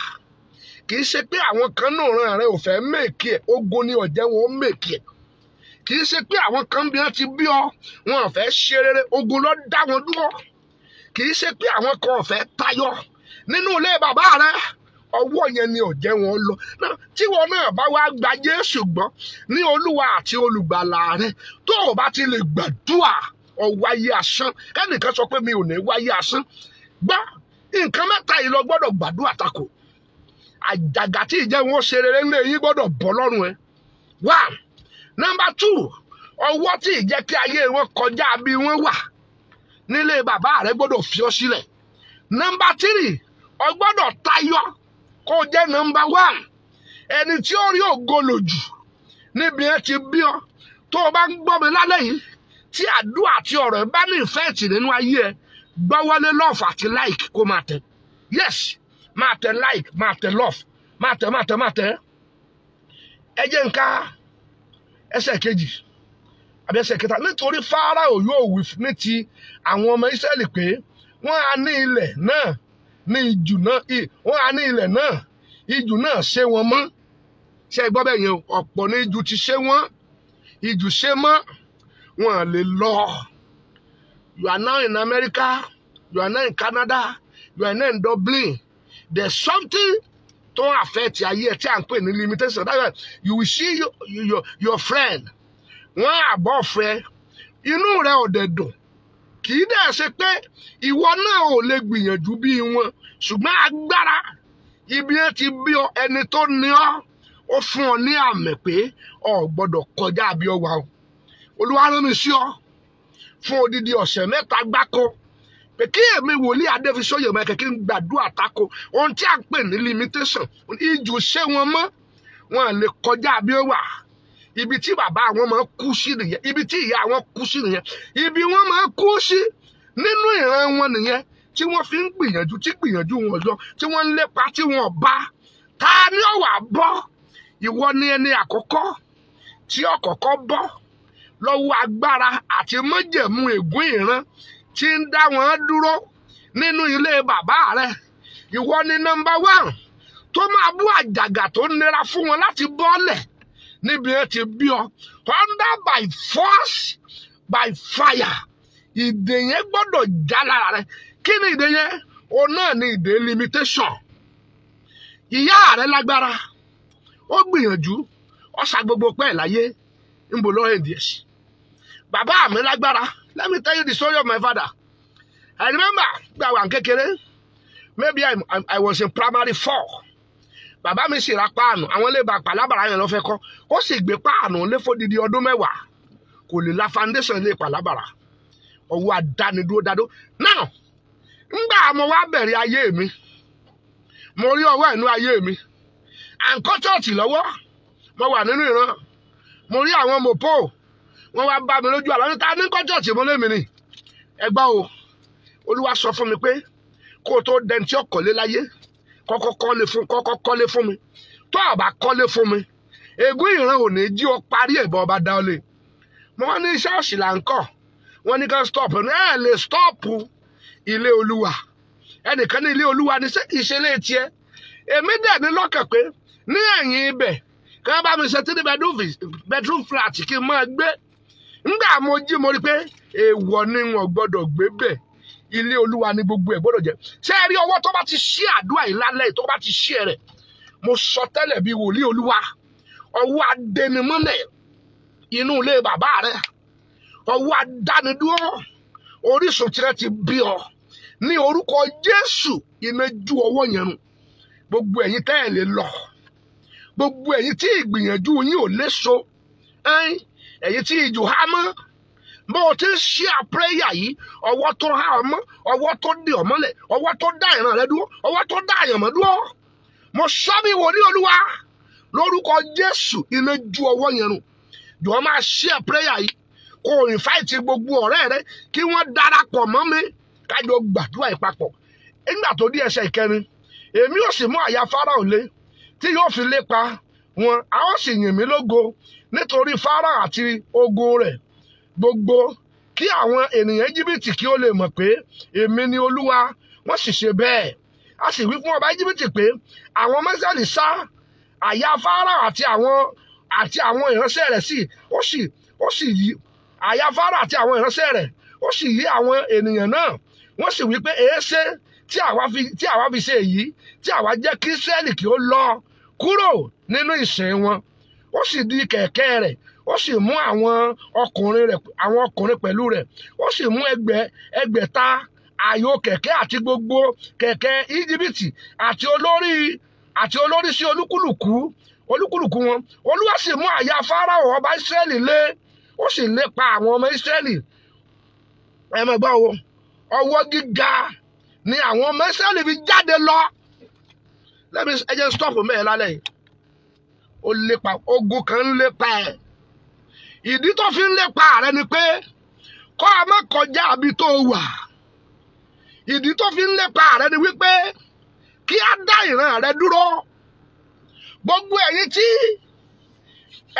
kì í ṣe pé àwọn kan náà ràn rẹ ò fẹ́ mèkì ẹ̀ ogun ni ọ̀jẹ̀ wọn mèkì ẹ̀ kì í ṣe pé àwọn kan bí wọ́n ti bí ọ wọn ò fẹ́ ṣe rere ogun ló dá wọn dúró kì í ṣe pé àwọn kan ò fẹ́ tayọ nínú ilé bàbá rẹ ọwọ́ yẹn ni ọ̀jẹ̀ wọn lọ tí wọn náà bá wá gba Jésù gbọ́ ní Olúwa àti olùgbàlà rẹ tó o bá ti lè gbàdúrà ọ wáyé asán ẹnìkan sọ pé mi ò ní wáyé asán gbọ́ nǹkan mẹ́ta yìí lọ gbọ́dọ̀ gbàdúrà tako àjàgà tí ìjẹ́ wọn ṣe rere ńlẹ̀ yín gbọ́dọ̀ bọ́ lọ́rùn ẹ 1 number 2 ọwọ́ tí ìjẹ́ kí ayé wọn kọjá bí wọ́n wà nílé bàbá rẹ gbọ́dọ̀ fi ọ́ sílẹ̀ number 3 ọ gbọ́dọ̀ tayọ kó jẹ́ number 1 ẹni tí ó rí ògo lójú níbi ẹ ti bí ọ tó o bá ń gbọ́ mi lálẹ́ yìí tí àdúrà àti ọ̀rọ̀ ẹ bá ní ìfẹ́ẹ̀tì nínú ayé ẹ gbọ́wọ́lé love àti like kó máa tẹ̀ yes máa tẹ̀ like máa tẹ̀ love máa tẹ̀ ẹ jẹ́ nǹkan ẹsẹ̀ kejì àbí ẹsẹ̀ kẹta nítorí Fáráò yóò wí ní ti àwọn ọmọ Ísírẹ́lì pé wọ́n á ní ilẹ̀ náà ní ijù náà wọ́n á ní ilẹ̀ náà ijù náà ṣe wọn mọ́ ṣe gbọ́ bẹ́ẹ̀ yẹn ọ̀pọ̀ ní ijù ti ṣe wọ́n ijù ṣe mọ́ wọn lè lọ. You are now in America, you are now in Canada, you are now in Dublin. There's something to affect ayé tí à ń pè ní limitation. That's why you will see your friend wọ́n àbọ̀ fẹ́ inú rẹ̀ ò dẹ̀ dùn kì í dẹ̀ ṣe pé ìwọ náà ò lè gbìyànjú bí wọn ṣùgbọ́n agbára ibi ẹ ti bí ọ ẹni tó ní ọ ó fún ọ ní àmì pé ọ gbọ́dọ̀ kọjá bí ọ wà o. Olúwa rán mi sí ọ fún odidi ọ̀sẹ̀ mẹ́ta gbáko pé kí èmi wòlíì Adéfisóyè mẹ́kẹ́ kí n gbàdúrà tako ohun tí a ń pè ní limitation ìjù ṣé wọn mọ́ wọn lè kọjá bí ó wà. Ibi tí bàbá àwọn máa kú sí nìyẹn ibi tí ìyá àwọn kú sí nìyẹn ibi wọn máa kú sí nínú ìran wọn nìyẹn tí wọ́n fi ń gbìyànjú tí gbìyànjú wọn yọ tí wọ́n ń lépa tí wọ́n bá ta ni ó wá bọ́ ìwọ ni ẹni àkọ́kọ́ tí ọ̀kọ̀ọ̀kọ́ bọ́ lọ́wọ́ agbára àti májẹ̀mú ègún ìran tí ń dá wọn dúró nínú ilé bàbá rẹ̀ ìwọ ni nọ́mbà 1 tó máa bú àjàgà tó nira fún wọn láti bọ́lẹ̀ níbi ẹ ti bí ọ thunder by force by fire ìdè yẹn gbọ́dọ̀ já lára rẹ kí ni ìdè yẹn òun náà ni ìdè limitation. Ìyá rẹ lágbára ó gbìyànjú ó sa gbogbo pẹ́ láyé ń bò lọ́rọ̀ èdè ẹ̀sìn. Bàbá mi lágbára let me tell you the story of my father. I remember gbà wà kékeré maybe I was in primary 4. Bàbá mi sì ra páànù àwọn ilé bá pàlábàrà yẹn lọ fẹ́ kọ́ ó sì gbé páànù lé fódìdí ọdún 10 kò lè la foundation ilé pàlábàrà ọwọ́ àdánidúró dádó. Now ńgbà mo wá bẹ̀rẹ̀ ayé mi mo rí ọwọ́ inú ayé mi à ń kọ́ chọ́ọ̀tì lọ́wọ́ mo wà nínú ìran mo rí àwọn mọ̀pó wọ́n wá bá mi lójú àlọ́ níta ní kọ́ chọ́ọ̀tì mo lé mi ni ẹgbà o Olúwa sọ fún mi pé kó o tó dẹni tí ó kọ́lé láyé kọ́kọ́ kọ́lé fún mi tó o bá kọ́lé fún mi ègún ìran ò ní jí o parí ẹ̀bọ̀ ọba dá ọ lé. Mo wá ní ṣọ́ọ̀ṣì là ń kọ́ wọ́n ní ká stop ẹ lè stop ilé Olúwa ẹnìkan ní ilé Olúwa ní ìṣẹ̀lẹ̀ tiẹ̀ èmi dẹ̀ ní lọ́kàn pé ní ẹ̀yìn ibẹ̀ kí wọ́n bá mi ṣe 3 bedroom flat kí n máa gbé. Nígbà mo jí mo rí pé èèwọ̀ ni wọn gbọ́dọ̀ gbé bẹ̀ ilé Olúwa ni gbogbo ẹ̀ gbọ́dọ̀ jẹ́. Ṣé ẹ rí ọwọ́ tó bá ti ṣí àdúrà yìí lálẹ́ tó bá ti ṣí ẹ rẹ̀ mo sọ tẹ́lẹ̀ bí wòlíì Olúwa ọwọ́ adẹnimọ́lẹ̀ inú ilé bàbá rẹ̀ ọwọ́ adánidúró orísun tirẹ̀ ti bí ọ ní orúkọ Jésù iná ju ọwọ́ yẹn nù. Gbogbo ẹ̀yin tẹ́ ẹ lè lọ gbogbo ẹ̀yin tí ìgbìyànjú yín ò léso ẹ̀yin tí ìjù há mọ́ bó o ti ń ṣe àpẹ́yà yìí ọwọ́ tó há ọmọ ọwọ́ tó dè ọmọlẹ̀ ọwọ́ tó dá ìran rẹ dúró ọwọ́ tó dá àyànmọ́ dúró mo sọ mi wòlíì Olúwa lórúkọ Jésù iná ju ọwọ́ yẹn nù. Jọ̀ọ́ máa ṣe àpẹ́yà yìí kó o invite gbogbo ọ̀rẹ́ rẹ kí wọ́n darapọ̀ mọ́ mi kájọ gbàdúrà ìpapọ̀. Nígbà tó di ẹsẹ̀ ìkẹrin èmi ò sì mú àyà Fáráò lé tí yóò fi lépa wọn a ó sì yìn mí lógo nítorí Fáráò àti ogun rẹ̀ gbogbo kí àwọn ènìyàn Íjíbítì kí ó lè mọ̀ pé èmi ni Olúwa. Wọ́n sì ṣe bẹ́ẹ̀ a sì wí fún ọba Íjíbítì pé àwọn Ísírẹ́lì sá àyà Fáráò àti àwọn ìránṣẹ́ rẹ̀ ó sì yí àyà Fáráò àti àwọn ìránṣẹ́ rẹ̀ ó sì yí àwọn ènìyàn náà. Wọ́n sì wí pé èéṣe tí àwa fi ṣe èyí tí àwa jẹ́ kí Ísírẹ́lì kí ó lọ kúrò nínú ìsìn wọn. Ó sì di kẹ̀kẹ́ rẹ̀ ó sì mú àwọn ọkùnrin pẹ̀lú rẹ̀ ó sì mú ẹgbẹ̀ta àyò kẹ̀kẹ́ àti gbogbo kẹ̀kẹ́ Íjíbítì àti olórí sí olúkúlùkù wọn. Olúwa sì mú àyà Fáráò ọba Ísírẹ́lì lé ó sì lépa àwọn ọmọ Ísírẹ́lì. Ẹ mọ̀ gbọ́ o ọwọ́ gíga ni àwọn ọmọ Ísírẹ́lì fi jáde lọ. ẹ jẹ́ stop mẹ́ẹ̀ lálẹ́ yìí ó lépa ogun kan ń lépa ẹ̀. Ìdí tó fi ń lépa rẹ ni pé kọ́ ọ má kọjá àbí tó wà. Ìdí tó fi ń lépa rẹ ni wípé kí á dá ìran rẹ dúró. Gbogbo ẹ̀yin tí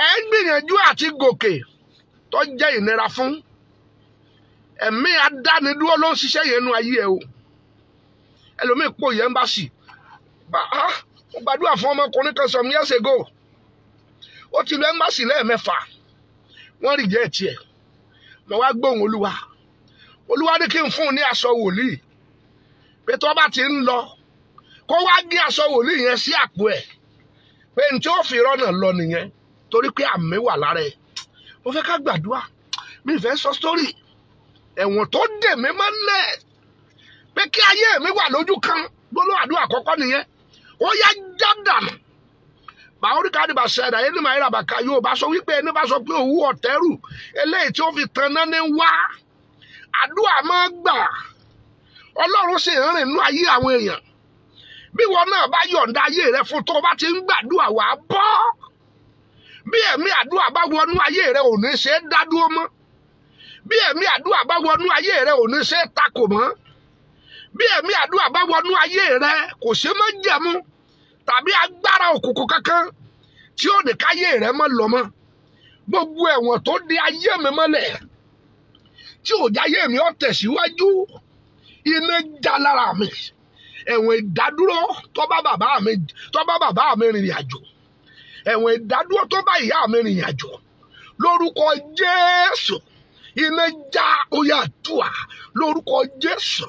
ẹ ń gbìyànjú àti gòkè tó jẹ́ ìnira fún ẹ̀mí adánidúró ló ń ṣiṣẹ́ yẹn nú ayé ẹ o ẹlòmíì pò yẹn bá sì mo gbàdúrà fún ọmọkùnrin kan some years ago ó ti lọ ẹ́mbásì lẹ́ẹ̀mẹ́fà wọ́n rí jẹ́ tiẹ̀ mo wá gbóhùn olúwa ní kí n fún un ní aṣọ wòlíì pé tó bá ti ń lọ kó wá gé aṣọ wòlíì yẹn sí àpò ẹ̀ pé n tí ó fi rọ́nà lọ nìyẹn torí pé àmì wà lára ẹ̀ mo fẹ́ ká gbàdúrà mi fẹ́ sọ sítórì ẹ̀wọ̀n tó dè mí mọ́lẹ̀ pé kí ayé mi wà lójú kan gbólóhùn àdúrà àkọ́kọ́ nìyẹn ó yá já dànù bàórí káàdì bá ṣẹ̀dá ẹni máa yára bàkà yóò bá sọ wípé ẹni bá sọ pé òwú ọ̀tẹ́rù eléyìí tí ó fi tan náà ní wá àdúrà máa gbà ọlọ́run sì ń rìn nínú ayé àwọn èèyàn bí wọn náà bá yọ̀ǹda ayé rẹ fún tó bá ti ń gbàdúrà wà á bọ́ bí ẹ̀mí àdúrà bá wọnú ayé rẹ ò ní ṣe é dádúró mọ́ bí ẹ̀mí àdúrà bá wọnú ayé rẹ ò ní ṣe é takò mọ́ bí ẹ̀mí àdúrà bá wọnú ayé rẹ kò ṣe má jẹ̀mú tàbí agbára òkùnkùn kankan tí ó ní káyé rẹ má lọ mọ́ gbogbo ẹ̀wọ̀n tó di ayé mi mọ́lẹ̀ tí ò jáyé mi ó tẹ̀síwájú iná já lára mi ẹ̀wọ̀n ìdádúró tó bá bàbá mi rìnrìn àjò ẹ̀wọ̀n ìdádúró tó bá ìyá mi rìnrìn àjò lórúkọ Jésù iná já oyè àdúrà lórúkọ Jésù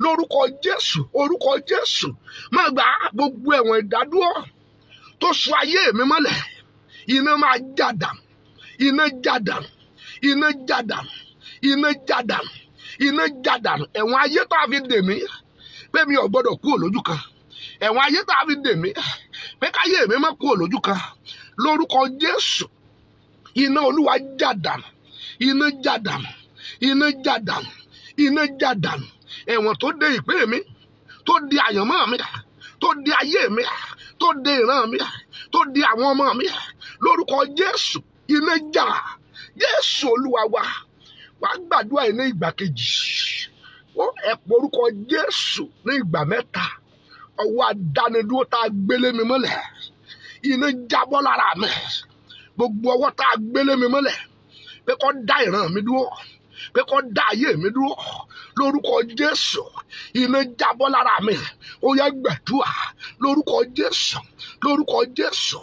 lórúkọ Jésù orúkọ Jésù má gbà gbogbo ẹ̀wọ̀n ìdádúró tó so ayé mi mọ́lẹ̀ iná máa já dànù iná já dànù iná já dànù iná já dànù iná já dànù ẹ̀wọ̀n ayé tó a fi dè mí pé mi ò gbọ́dọ̀ kúrò lójú kan ẹ̀wọ̀n ayé tá a fi dè mí pé káyé mi má kúrò lójú kan lórúkọ Jésù iná Olúwa já dànù iná já dànù iná já dànù iná já dànù ẹ̀wọ̀n tó dè ìpè mi tó di àyànmọ́ mi tó di ayé mi tó di ìran mi tó di àwọn ọmọ mi lórúkọ Jésù iná já Jésù Olúwa wa wà á gbàdúrà yìí ní ìgbà kejì ẹ porúkọ Jésù ní ìgbà mẹ́ta ọwọ́ adánidúró tá a gbélé mi mọ́lẹ̀ iná jábọ́ lára mi gbogbo ọwọ́ tá a gbélé mi mọ́lẹ̀ pé kó dá ìran mi dúró pé kó dá ayé mi dúró lórúkọ Jésù iná jábọ́ lára mi ó yá gbàdúrà lórúkọ Jésù lórúkọ Jésù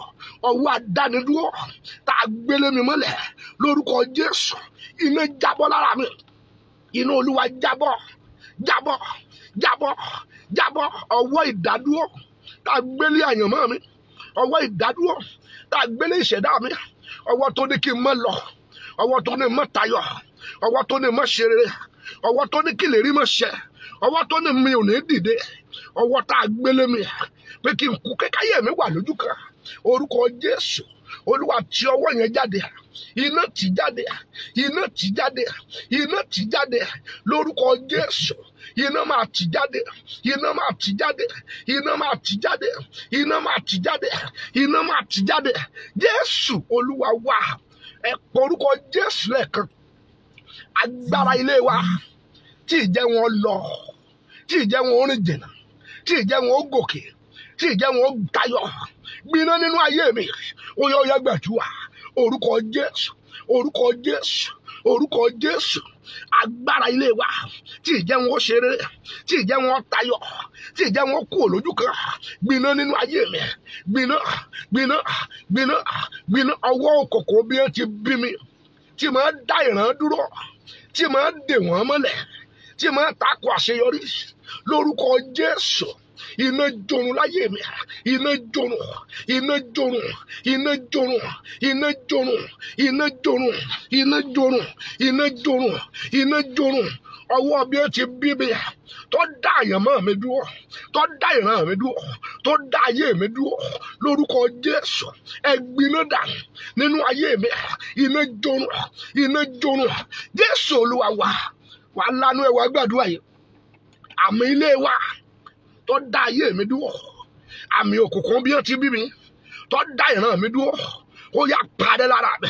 ọwọ́ adánidúró tá a gbélé mi mọ́lẹ̀ lórúkọ Jésù iná jábọ́ lára mi iná Olúwa jábọ́ jábọ́ jábọ́ jábọ́ ọwọ́ ìdádúró tá a gbélé àyànmọ́ mi ọwọ́ ìdádúró tá a gbélé ìṣẹ̀dá mi ọwọ́ tó ní kí n má lọ ọwọ́ tó ní má tayọ ọwọ́ tó ní má ṣe rere ọwọ́ tó ní kí lè rí má ṣẹ ọwọ́ tó ní mi ò ní dìde ọwọ́ tá a gbélé mi pé kí n kú kékáyé mi wà lójú kan orúkọ Jésù Olúwa tí ọwọ́ yẹn jáde iná tì jáde iná tì jáde iná tì jáde lórúkọ Jésù iná máa tì jáde iná máa tì jáde iná máa tì jáde iná máa tì jáde iná máa tì jáde Jésù Olúwa wa ẹ porúkọ Jésù lẹ́ẹ̀kan agbára ilé wa tí ìjẹ́ wọn lọ tí ìjẹ́ wọn rìn jìnnà tí ìjẹ́ wọn gòkè tí ìjẹ́ wọn tayọ gbiná nínú ayé mi ó yá gbàdúrà orúkọ Jésù orúkọ Jésù orúkọ Jésù agbára ilé wa tí ìjẹ́ wọn ṣeré tí ìjẹ́ wọn tayọ tí ìjẹ́ wọn kú lójú kan gbiná nínú ayé mi gbiná gbiná gbiná gbiná ọwọ́ òkòkò bí ẹ ti bí mi tí máa dá ìran dúró tí máa dè wọ́n mọ́lẹ̀ tí máa takò àṣeyọrí lórúkọ Jésù iná jorun láyé mi iná jorun iná jorun iná jorun iná jorun iná jorun iná jorun iná jorun iná jorun ọwọ́ bí ó ti bí mi tó dá àyànmọ́ mi dúró tó dá ìran mi dúró tó dá ayé mi dúró lórúkọ Jésù ẹ gbiná dànù nínú ayé mi iná jorun iná jorun Jésù Olúwa wa wà lánàá ẹ wá gbàdúrà yìí àmì ilé wa tó dá ayé mi dúró àmì òkùnkùn bí ó ti bí mi tó dá ìran mi dúró ó yá parẹ́ lára mi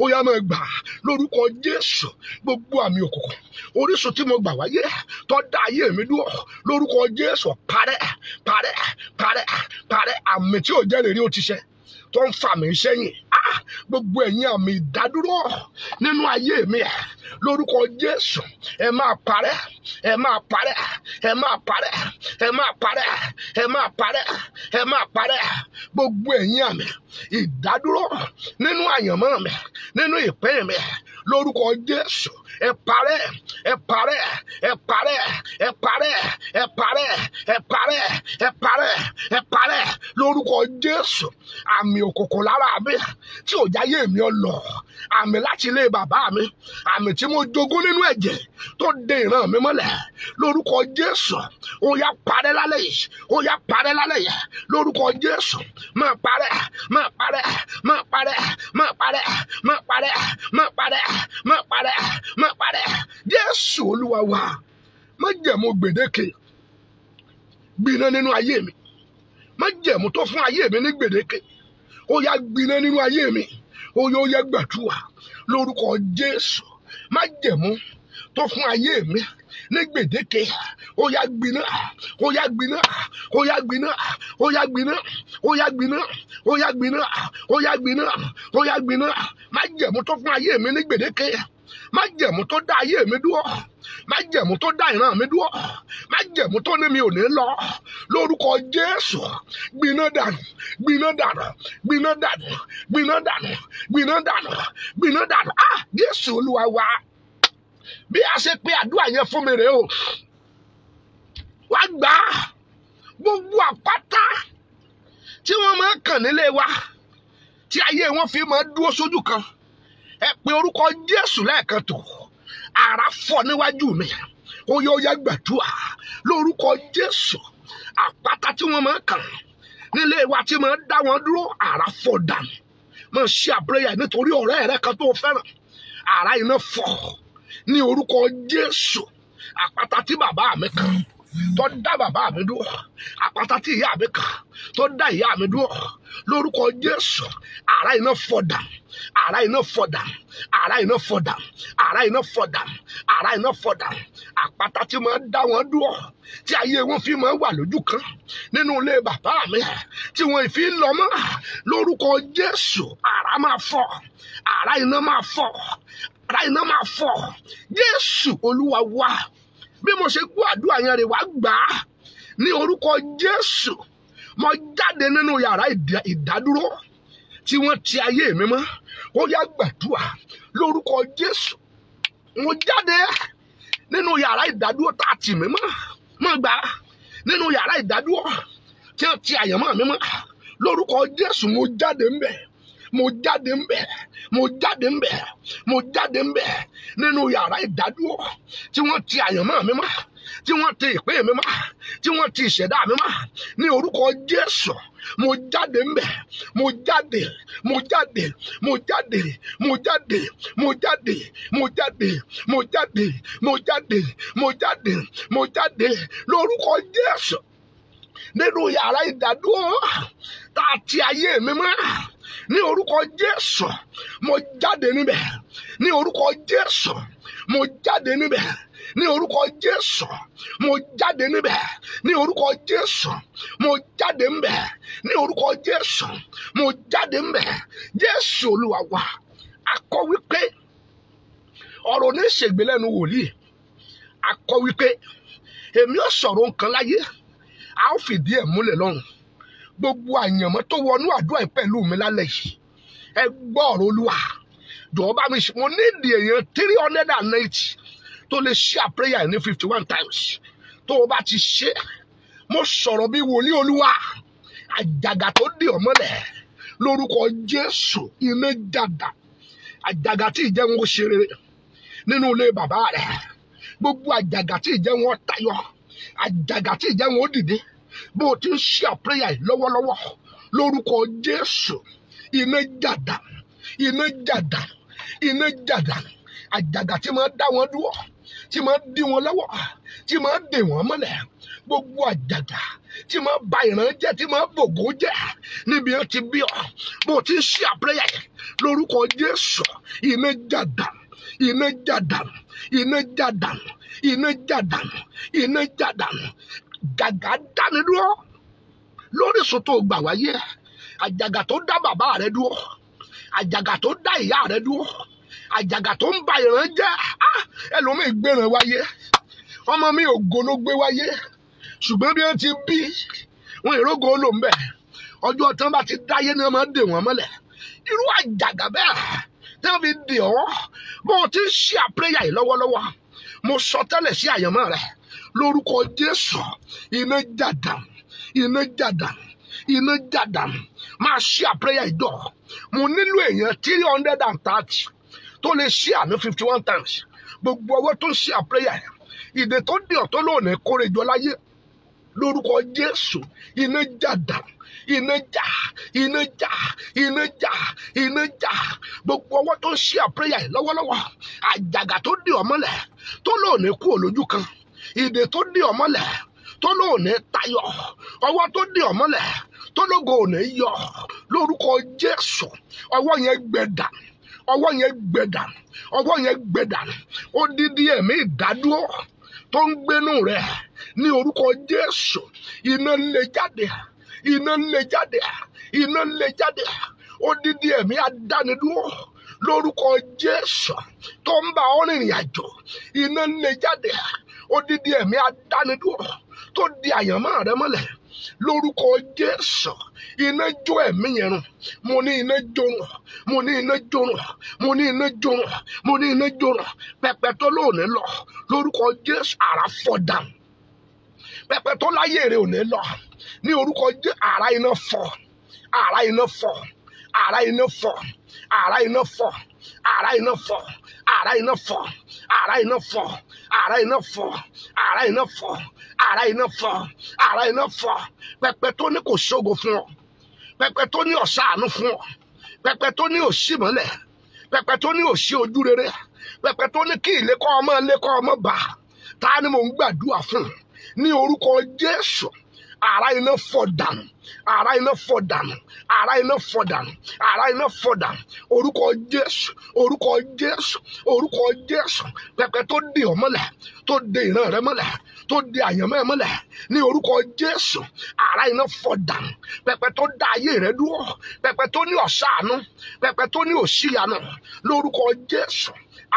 ó yá máa gbà lórúkọ Jésù gbogbo àmì òkùnkùn orísun tí mo gbà wáyé tó dá ayé mi dúró lórúkọ Jésù parẹ́ parẹ́ parẹ́ parẹ́ àmì tí ò jẹ́ lè rí ó ti ṣẹ tó ń fà mí sẹ́yìn. Gbogbo ẹ̀yin àmì ìdádúró nínú ayé mi lórúkọ Jésù ẹ máa parẹ́, ẹ máa parẹ́, ẹ máa parẹ́, ẹ máa parẹ́, ẹ máa parẹ́, ẹ máa parẹ́. Gbogbo ẹ̀yin àmì ìdádúró nínú àyànmọ́ mi, nínú ìpín mi lórúkọ Jésù ẹ parẹ́, ẹ parẹ́, ẹ parẹ́, ẹ parẹ́, ẹ parẹ́, ẹ parẹ́, ẹ parẹ́, ẹ parẹ́ lórúkọ Jésù. Àmì òkùnkùn lára mi tí ò jáyé mi ọ lọ, àmì láti ilé bàbá mi, àmì tí mo jogún nínú ẹ̀jẹ̀ tó de ìran mi mọ́lẹ̀ lórúkọ Jésù ó yá parẹ́ lálẹ́ yìí, ó yá parẹ́ lálẹ́ yìí lórúkọ Jésù. Máa parẹ́, máa parẹ́, máa parẹ́, máa parẹ́, máa parẹ́, máa parẹ́, máa parẹ́, máa parẹ́. Jésù Olúwa wa, májẹ̀mú gbèdéke gbiná nínú ayé mi, májẹ̀mú tó fún ayé mi ní gbèdéke ó yá gbiná nínú ayé mi, ó yá gbàdúrà lórúkọ Jésù. Májẹ̀mú tó fún ayé mi ní gbèdéke ó yá gbiná, ó yá gbiná, ó yá gbiná, ó yá gbiná, ó yá gbiná, ó yá gbiná, ó yá gbiná, ó yá gbiná. Májẹ̀mú tó fún ayé mi ní gbèdéke, májẹ̀mú tó dá ayé mi dúró, májẹ̀mú tó dá ìran mi dúró, májẹ̀mú tó ní mi ò ní lọ lórúkọ Jésù gbiná dànù, gbiná dànù, gbiná dànù, gbiná dànù, gbiná dànù, gbiná dànù. Jésù Olúwa wa, bí a ṣe pé àdúrà yẹn fún mi rèé o, wá gbà gbogbo àpáta tí wọ́n máa ń kàn nílé wa tí ayé wọn fi máa dúró sójú kan, ẹ pe orúkọ Jésù lẹ́ẹ̀kan tó, àrá fọ́ níwájú mi, ó yá gbàdúrà lórúkọ Jésù. Àpáta tí wọ́n máa ń kàn nílé wa tí máa ń dá wọn dúró, àrá fọ́ dànù. Máa ṣe àpẹẹrẹ nítorí ọ̀rẹ́ rẹ kan tó fẹ́ràn, àrá iná fọ́ ní orúkọ Jésù. Àpáta tí bàbá mi kàn tó dá bàbá mi dúró, àpáta tí ìyá mi kàn tó dá ìyá mi dúró lórúkọ Jésù, àrá iná fọ́ dànù, àrá iná fọ́ dànù, àrá iná fọ́ dànù, àrá iná fọ́ dànù, àrá iná fọ́ dànù. Àpáta tí máa dá wọn dúró tí ayé wọn fi máa wà lójú kan nínú ilé bàbá mi tí wọn fi ń lọ mọ́ lórúkọ Jésù, àrá máa fọ́, àrá iná máa fọ́, àrá iná máa fọ́. Jésù Olúwa wa, bí mo ṣe gbọ́ àdúrà yẹn rè wá gbà á ní orúkọ Jésù. Mo jáde nínú yàrá ìdádúró tí wọ́n ti ayé mi mọ́, ó yá gbàdúrà lórúkọ Jésù. Mo jáde nínú yàrá ìdádúró tá a tì mí mọ́, mo gbà nínú yàrá ìdádúró tí wọ́n ti àyànmọ́ mi mọ́ lórúkọ Jésù. Mo jáde ńbẹ̀, mo jáde ńbẹ̀, mo jáde ńbẹ̀, mo jáde ńbẹ̀ nínú yàrá ìdádúró tí wọ́n ti àyànmọ́ mi mọ́, tí wọ́n ti ìpín mi mọ́, tí wọ́n ti ìṣẹ̀dá mi mọ́ ní orúkọ Jésù. Mo jáde ńbẹ̀, mo jáde, mo jáde, mo jáde, mo jáde, mo jáde, mo jáde, mo jáde, mo jáde, mo jáde, mo jáde lórúkọ Jésù nínú yàrá ìdádúró tá a ti ayé mi mọ́ ní orúkọ Jésù. Mo jáde níbẹ̀ ní orúkọ Jésù, mo jáde níbẹ̀ ní orúkọ Jésù, mo jáde níbẹ̀ ní orúkọ Jésù, mo jáde níbẹ̀ ní orúkọ Jésù, mo jáde níbẹ̀. Jésù Olúwa wa, akọ wípé ọ̀rọ̀ ní ṣègbè lẹ́nu wòlíì, akọ wípé èmi ò sọ̀rọ̀ nǹkan láyé, a ó fìdí ẹ̀ múlẹ̀ lọ́run. Gbogbo àyànmọ́ tó wọnú àdúrà pẹ̀lú mi lálẹ́ yìí, ẹ gbọ́ ọ̀rọ̀ Olúwa. Jọ̀ọ́ bá mi ṣe, mo ní ìdí èèyàn 380 tó lè share prayer ní 51 times. Tó o bá ti ṣe, mo sọ̀rọ̀ bí wòlíì Olúwa, àjàgà tó dì ọ́ mọ́lẹ̀ lórúkọ Jésù, iná jàdà. Àjàgà tí ìjẹ́ wọn ó ṣe rere nínú ilé bàbá rẹ̀, gbogbo àjàgà tí ìjẹ́ wọn ó tayọ, àjàgà tí ìjẹ́ wọn ó dìde, bó o ti ń share prayer lọ́wọ́lọ́wọ́ lórúkọ Jésù, iná jàdà, iná jàdà, iná jàdà. Àjàgà tí máa dá wọn dúró, tí máa dí wọn lọ́wọ́, tí máa dè wọ́n mọ́lẹ̀, gbogbo àjàgà tí máa ba ìran jẹ́, tí máa bògó jẹ́ níbi wọn ti bí ọ, bó o ti ń share prayer lórúkọ Jésù, iná jàdà, iná jàdà, iná jàdà, iná jàdà, iná jàdà. Gàgà dání dúró lórí sọ́tò gbà wáyé àjàgà tó dá bàbá rẹ dúró, àjàgà tó dá ìyá rẹ dúró, àjàgà tó ń ba ìran jẹ́. Ẹlòmíì gbéran wáyé, ọmọ mi ògo ló gbé wáyé, ṣùgbọ́n bí wọ́n ti bí wọn ìrógo ló ń bẹ̀. Ọjọ́ tán bá ti dáyé ni wọ́n máa dè wọ́n mọ́lẹ̀. Irú àjàgà bẹ́ẹ̀ tí wọ́n fi dè ọ́ bó o ti ń ṣe àpéyà yìí lọ́wọ́lọ́wọ́, mo sọ tẹ́lẹ̀ sí àyànmọ́ rẹ lórúkọ Jésù, iná jàdà, iná jàdà, iná jàdà. Máa ṣe àpéyà ìjọ. Mo nílò èèyàn 330 tó lè ṣe àmì 51 times. Gbogbo ọwọ́ tó ń ṣe àpéyà yìí, ìdè tó dè ọ́ tó lóòní kórèjọ láyé lórúkọ Jésù, iná jàdà, iná jà, iná jà, iná jà, iná jà. Gbogbo ọwọ́ tó ń ṣe àpéyà yìí lọ́wọ́lọ́wọ́, àjàgà tó dè ọ́ mọ́lẹ̀ tó lóòní kú olójú kan, ìdè tó dè ọ́ mọ́lẹ̀ tó lóòní tayọ, ọwọ́ tó dè ọ́ mọ́lẹ̀ tó lógo òní yọ lórúkọ Jésù, ọwọ́ yẹn gbẹ̀dà, ọwọ́ yẹn gbẹ̀dà, ọwọ́ yẹn gbẹ̀dà. Odidi ẹ̀mí ìdádúró tó ń gbénú rẹ ní orúkọ Jésù, iná lè jáde, iná lè jáde, iná lè jáde. Odidi ẹ̀mí adánidúró lórúkọ Jésù tó ń bá ọ rìnrìn àjò, iná lè jáde. Odidi ẹ̀mí adánidúró tó di àyànmọ́ rẹ mọ́lẹ̀ lórúkọ Jésù, iná jó ẹ̀mí yẹn run. Mo ní iná jórun, mo ní iná jórun, mo ní iná jórun, mo ní iná jórun. Pẹpẹ tó lóòní lọ lórúkọ Jésù, àrá fọ́ dànù. Pẹpẹ tó láyé rẹ ò ní lọ ní orúkọ Jésù, àrá iná fọ́, àrá iná fọ́, àrá iná fọ́, àrá iná fọ́, àrá iná fọ́, àrá iná fọ́, àrá iná fọ́, àrá iná fọ́, àrá iná fọ́, àrá iná fọ́, àrá iná fọ́. Pẹpẹ tó ní kò ṣógo fún ọ, pẹpẹ tó ní ọ̀sàánú fún ọ, pẹpẹ tó ní òṣì mọ́lẹ̀, pẹpẹ tó ní òṣì ojú rere, pẹpẹ tó ní kí ilé kọ́ ọmọ bá. Ta ni mò ń gbàdúrà fún ní orúkọ Jésù? Àrá iná fọ́ dànù, àrá iná fọ́ dànù, àrá iná fọ́ dànù, àrá iná fọ́ dànù. Orúkọ Jésù, orúkọ Jésù, orúkọ Jésù. Pẹpẹ tó dè ọ́ mọ́lẹ̀, tó dè ìran rẹ mọ́lẹ̀, tó dè àyànmọ́ ẹ mọ́lẹ̀ ní orúkọ Jésù, àrá iná fọ́ dànù. Pẹpẹ tó dá ayé rẹ dúró, pẹpẹ tó ní ọ̀sàánú, pẹpẹ tó ní òṣìyànú lórúkọ Jésù,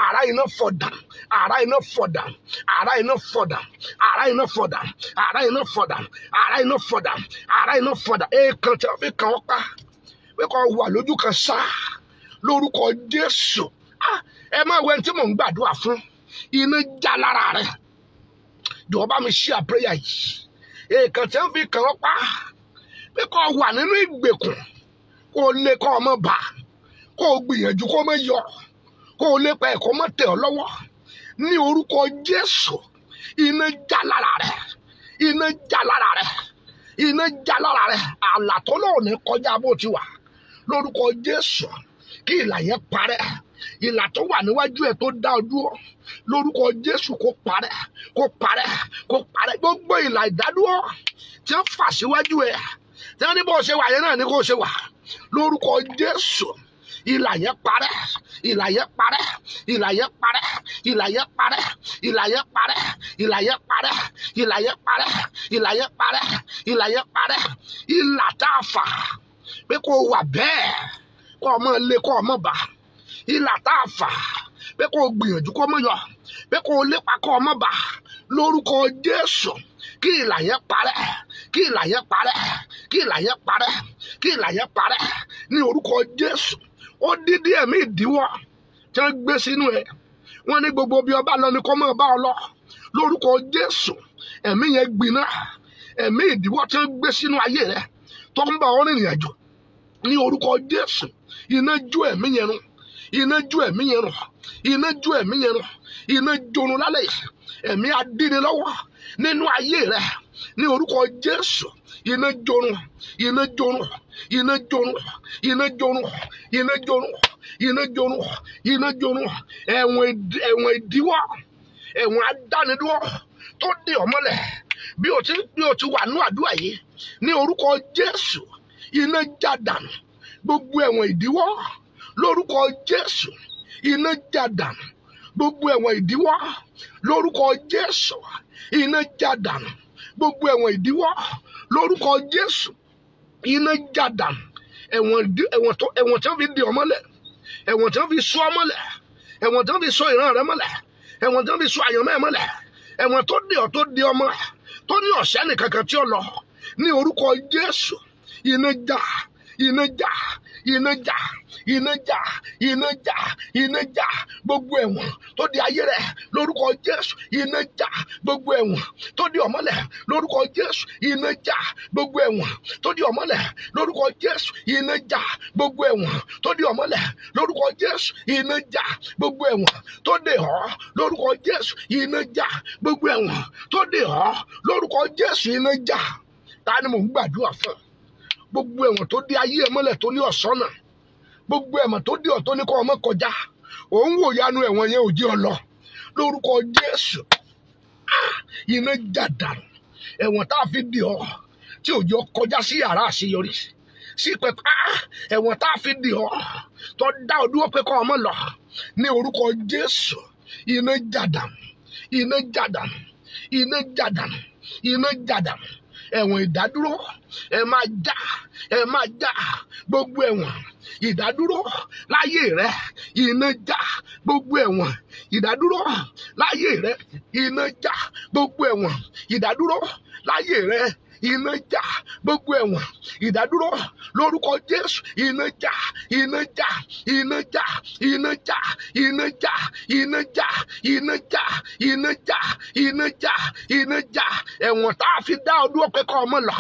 àrá iná fọ́ dànù, àrá iná fọ́ dànù, àrá iná fọ́ dànù, àrá iná fọ́ dànù, àrá iná fọ́ dànù, àrá iná fọ́ dànù, àrá iná fọ́ dànù. Èèkàn tí wọ́n fi kàn ọ́ pa pé kó wà lójú kan sá lórúkọ Jésù. Ẹ máa wẹ tí mò ń gbàdúrà fún, iná já lára rẹ. Jọ̀ọ́ bá mi ṣí àpéyà yìí. Èèkàn tí wọ́n fi kàn ọ́ pa pé kó wà nínú ìgbèkùn, kó lé kó ọmọ bá, kó gbìyànjú kó má yọ, kó lépa ẹ̀kọ́ má tẹ̀ ọ́ lọ́wọ́ ní orúkọ Jésù. Iná já lára rẹ, iná já lára rẹ, iná já lára rẹ. Àlà tó lóòní kọjá bó ti wà lórúkọ Jésù, kí ìlà yẹn parẹ́. Ìlà tó wà níwájú ẹ tó dá ọ dúró lórúkọ Jésù kó parẹ́, kó parẹ́, kó parẹ́. Gbogbo ìlà ìdádúró tí wọ́n fà síwájú ẹ, tí wọ́n ní bó ṣe wà yẹn náà ní kó ṣe wà lórúkọ Jésù. Ìlà yẹn parẹ́, ìlà yẹn parẹ́, ìlà yẹn parẹ́, ìlà yẹn parẹ́, ìlà yẹn parẹ́, ìlà yẹn parẹ́, ìlà yẹn parẹ́, ìlà yẹn parẹ́, ìlà yẹn parẹ́. Ìlà tá a fà pé kó wà bẹ́ẹ̀, kó ọmọ lé kó ọmọ bá. Ìlà tá a fà pé kó gbìyànjú kó mọ̀ yọ, pé kó lépa kó ọmọ bá lórúkọ Jésù. Kí ìlà yẹn parẹ́, kí ìlà yẹn parẹ́, kí ìlà yẹn parẹ́, kí ìlà yẹn parẹ́ ní orúkọ Jésù. Odidi ẹ̀mí ìdíwọ́ tí wọ́n gbé sínú ẹ̀, wọ́n ní gbogbo bí ọba lọ ni kó máa bá ọ lọ lórúkọ Jésù. Ẹ̀mí yẹn gbiná, ẹ̀mí ìdíwọ́ tí wọ́n gbé sínú ayé rẹ tó ń bá ọ rìnrìn àjò ní orúkọ Jésù. Iná jó ẹ̀mí yẹn run, iná jó ẹ̀mí yẹn run, iná jó ẹ̀mí yẹn run, iná jónu lálẹ́ yìí. Ẹ̀mí adínilọ́wọ́ nínú ayé rẹ ní orúkọ Jésù. Iná jórun, iná jórun, iná jórun, iná jórun, iná jórun, iná jórun, iná jórun. Ẹ̀wọ̀n ìdíwọ́, ẹ̀wọ̀n adánidúró tó dè ọ́ mọ́lẹ̀ bí o ti wà ní àdúrà yìí ní orúkọ Jésù. Iná já dànù gbogbo ẹ̀wọ̀n ìdíwọ́ lórúkọ Jésù. Iná já dànù gbogbo ẹ̀wọ̀n ìdíwọ́ lórúkọ Jésù. Iná já dànù gbogbo ẹ̀wọ̀n ìdíwọ́ lórúkọ Jésù. Iná já dànù, ẹ̀wọ̀n tí wọ́n fi di ọmọlẹ̀, ẹ̀wọ̀n tí wọ́n fi sọ ọmọlẹ̀, ẹ̀wọ̀n tí wọ́n fi sọ ìran rẹ mọ́lẹ̀, ẹ̀wọ̀n tí wọ́n fi sọ àyànmọ́ ẹ mọ́lẹ̀, ẹ̀wọ̀n tó dé ọ tó di ọmọ tó ní ọ̀sẹ́ nìkankan tí ó lọ ní orúkọ Jésù. Iná jà, iná jà, iná jà, iná jà, iná jà, iná jà gbogbo ẹ̀wọ̀n tó di ayé rẹ lórúkọ Jésù. Iná jà gbogbo ẹ̀wọ̀n tó di ọmọlẹ̀ lórúkọ Jésù. Iná jà gbogbo ẹ̀wọ̀n tó di ọmọlẹ̀ lórúkọ Jésù. Iná jà gbogbo ẹ̀wọ̀n tó di ọmọlẹ̀ lórúkọ Jésù. Iná jà gbogbo ẹ̀wọ̀n tó dè ọ́ lórúkọ Jésù. Iná jà gbogbo ẹ̀wọ̀n tó dè ọ́ lórúkọ Jésù. Iná jà. Ta ni mò ń gbàdúrà fún? Gbogbo ẹ̀wọ̀n tó di ayé ẹ mọ́lẹ̀ tó ní ọ̀sánà, gbogbo ẹ̀wọ̀n tó di ọ̀ tó ní kọ́ ọmọ kọjá, òun wò yanu ẹ̀wọ̀n yẹn ò jí ọ lọ lórúkọ Jésù. Iná jà dànù ẹ̀wọ̀n tá a fi di ọ tí òjò kọjá sí yàrá àṣeyọrí, sí pẹpẹ ẹ̀wọ̀n tá a fi di ọ tó dá ọ dúró pé kọ́ ọmọ lọ ní orúkọ Jésù. Iná jà dànù, iná jà dànù, iná jà dànù, iná jà dànù. Ẹ̀wọ̀n ìdádúró ẹ máa já gbogbo ẹ̀wọ̀n ìdádúró láyé rẹ. Iná jà gbogbo ẹ̀wọ̀n ìdádúró láyé rẹ. Iná jà gbogbo ẹ̀wọ̀n ìdádúró láyé rẹ. Iná jà gbogbo ẹ̀wọ̀n ìdádúró lórúkọ Jésù. Iná jà, iná jà, iná jà, iná jà, iná jà, iná jà, iná jà, iná jà, iná jà, iná jà. Ẹ̀wọ̀n tá a fi dá ọ dúró pé kọ́ ọmọ lọ,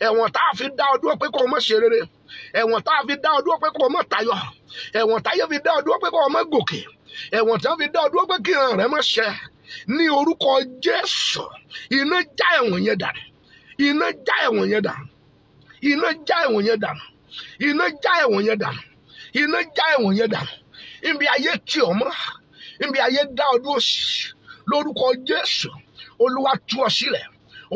ẹ̀wọ̀n tá a fi dá ọ dúró pé kọ́ ọmọ ṣe rere, ẹ̀wọ̀n tá a fi dá ọ dúró pé kọ́ ọmọ tayọ, ẹ̀wọ̀n táyé fi dá ọ dúró pé kọ́ ọmọ gòkè, ẹ̀wọ̀n tá a fi dá ọ dúró pé kí ìran rẹ má ṣẹ ní orúkọ Jésù. Iná já ẹ̀wọ̀n yẹn dànù, iná já ẹ̀wọ̀n yẹn dànù, iná já ẹ̀wọ̀n yẹn dànù, iná já ẹ̀wọ̀n yẹn dànù, iná já ẹ̀wọ̀n yẹn dànù. Ibi ayé tì ọ́ mọ́, ibi ayé dá ọ dúró sí lórúkọ Jésù. Olúwa tú ọ sílẹ̀,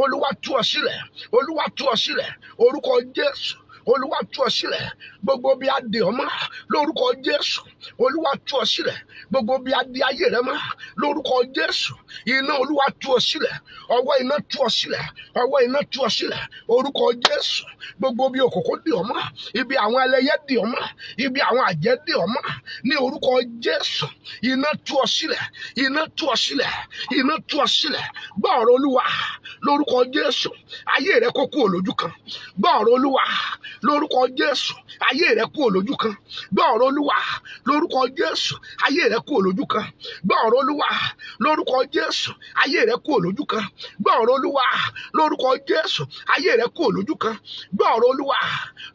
Olúwa tú ọ sílẹ̀, Olúwa tú ọ sílẹ̀ orúkọ Jésù. Olúwa tú ọ sílẹ̀ gbogbo bí a dè ọ́ mọ́ lórúkọ Jésù. Olúwa tú ọ sílẹ̀ gbogbo bí a dè ayé rẹ mọ́ lórúkọ Jésù. Iná Olúwa tú ọ sílẹ̀, ọwọ́ iná tú ọ sílẹ̀, ọwọ́ iná tú ọ sílẹ̀ orúkọ Jésù. Gbogbo bí òkòkò dè ọ́ mọ́, ibi àwọn ẹlẹ́yẹ dè ọ́ mọ́, ibi àwọn àjẹ́ dè ọ́ mọ́ ní orúkọ Jésù. Iná tú ọ sílẹ̀, iná tú ọ sílẹ̀, iná tú ọ sílẹ̀. Gbọ́ ọ̀rọ̀ Olúwa lórúkọ Jésù. Ayé rẹ kó kúrò lójú kan. Gbọ́ ọ̀rọ̀ Olúwa lórúkọ Jésù. Ayé rẹ kúrò lójú kan. Gbọ́ ọ̀rọ̀ Olúwa lórúkọ Jésù. Ayé rẹ kúrò lójú kan. Gbọ́ ọ̀rọ̀ Olúwa lórúkọ Jésù. Ayé rẹ kúrò lójú kan. Gbọ́ ọ̀rọ̀ Olúwa lórúkọ Jésù. Ayé rẹ kúrò lójú kan. Gbọ́ ọ̀rọ̀ Olúwa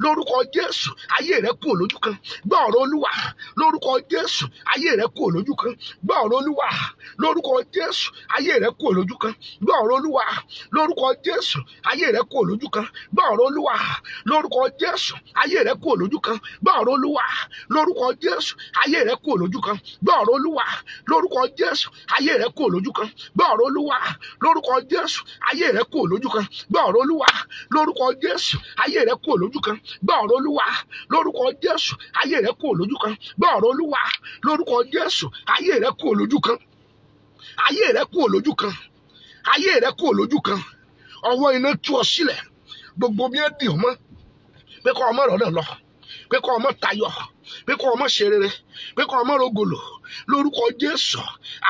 lórúkọ Jésù. Ayé rẹ kúrò lójú kan. Gbọ́ ọ̀rọ̀ Olúwa lórúkọ Jésù. Ayé rẹ kúrò lójú kan. Gbọ́ ọ̀rọ̀ Olúwa lórúkọ Jésù. Ayé rẹ kúrò lójú kan. Gbọ́ ọ̀rọ̀ Olúwa lórúkọ Jésù. Ayé rẹ kúrò lójú kan. Gbọ́ ọ̀rọ̀ Olúwa lórúkọ Jésù. Ayé rẹ kúrò lójú kan. Gbọ́ ọ̀rọ̀ Olúwa lórúkọ Jésù. Ayé rẹ kúrò lójú kan. Gbọ́ ọ̀rọ̀ Olúwa lórúkọ Jésù. Ayé rẹ kúrò lójú kan. Gbọ́ ọ̀rọ̀ Olúwa lórúkọ Jésù. Ayé rẹ kúrò lójú kan. Gbọ́ ọ̀rọ̀ Olúwa lórúkọ Jésù. Ayé rẹ kúrò lójú kan. Gbọ́ ọ̀rọ̀ Olúwa lórúkọ Jésù. Ayé rẹ kúrò lójú kan. Gbọ́ ọ̀rọ̀ Olúwa lórúkọ Jésù. Ayé rẹ kúrò lójú kan. Ayé rẹ kúrò lójú kan. Ayé rẹ kúrò lójú kan. Ọwọ́ iná tú ọ sílẹ̀ gbogbo bí ẹ dì ọ́ mọ́ pé kọ́ ọmọ rẹ̀ lọ, pé kọ́ ọmọ tayọ, pé kọ́ ọmọ ṣe rere, pé kọ́ ọmọ rògòlò lórúkọ Jésù.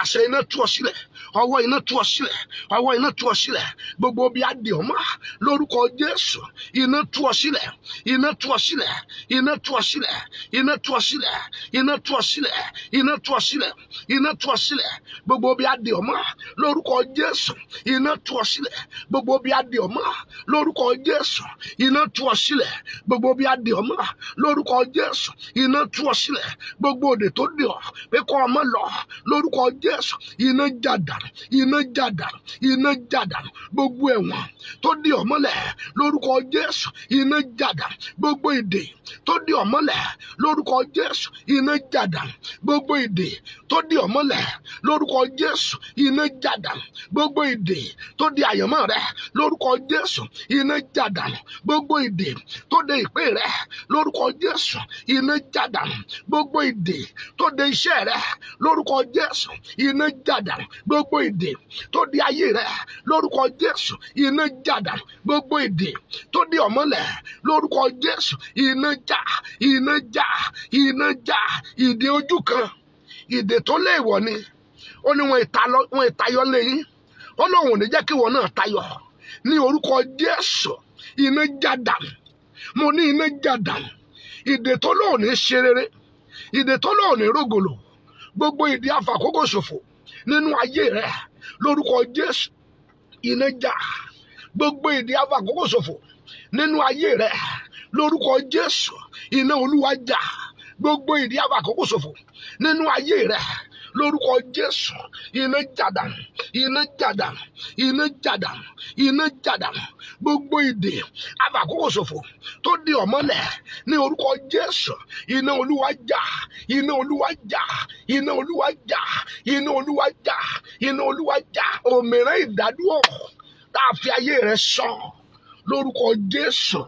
Àṣẹ iná tú ọ sílẹ̀, ọwọ́ iná tú ọ sílẹ̀, ọwọ́ iná tú ọ sílẹ̀ gbogbo bí a dì ọ́ mọ́ lórúkọ Jésù. Iná tú ọ sílẹ̀, iná tú ọ sílẹ̀, iná tú ọ sílẹ̀, iná tú ọ sílẹ̀, iná tú ọ sílẹ̀, iná tú ọ sílẹ̀, iná tú ọ sílẹ̀ gbogbo bí a dì ọ́ mọ́ lórúkọ Jésù. Iná tú ọ sílẹ̀ gbogbo bí a dì ọ́ mọ́ lórúkọ Jésù. Iná tú ọ sílẹ̀ gbogbo bí a dì ọ́ mọ́ lórúkọ Jésù. Iná tú ọ sílẹ̀ gbogbo òde tó dì ọ́ pé kọ́ ọmọ lọ lórúkọ Jésù. Iná já dànù, iná já dànù, iná já dànù gbogbo ẹ̀wọ̀n tó dì ọ́ mọ́lẹ̀ lórúkọ Jésù. Iná já dànù gbogbo ìdè tó dì ọ́ mọ́lẹ̀ lórúkọ Jésù. Iná já dànù gbogbo ìdè tó dì ọ́ mọ́lẹ̀ lórúkọ lórúkọ Jésù iná jàdà gbogbo ìdè tó di àyànmọ́ rẹ lórúkọ Jésù iná jàdà gbogbo ìdè tó de ìpín rẹ lórúkọ Jésù iná jàdà gbogbo ìdè tó de iṣẹ́ rẹ lórúkọ Jésù iná jàdà gbogbo ìdè tó di ayé rẹ lórúkọ Jésù iná jàdà gbogbo ìdè tó di ọmọlẹ lórúkọ Jésù iná já iná já iná já ìdè ojú kan ìdè tó léèwọ̀ ni ó ní wọn ìtayọ lẹ́yìn ó lóun ò ní jẹ́ kí wọn náà tayọ ní orúkọ Jésù iná jàdà mo ní iná jàdà ìdè tó lóun ní ṣe rere ìdè tó lóun ní rògòlò gbogbo ìdè àfàkókò ṣòfò nínú ayé rẹ lórúkọ Jésù iná já gbogbo ìdè àfàkókò ṣòfò nínú ayé rẹ lórúkọ Jésù iná Olúwa já gbogbo ìdè àfàkókò ṣòfò nínú ayé rẹ lórúkọ Jésù iná jàdà iná jàdà iná jàdà iná jàdà gbogbo ìdè àfàkókò ṣòfò tó di ọmọlẹ ní orúkọ Jésù iná Olúwa já iná Olúwa já iná Olúwa já iná Olúwa já iná Olúwa já òmìnira ìdádúró tá a fi ayé rẹ sọ lórúkọ Jésù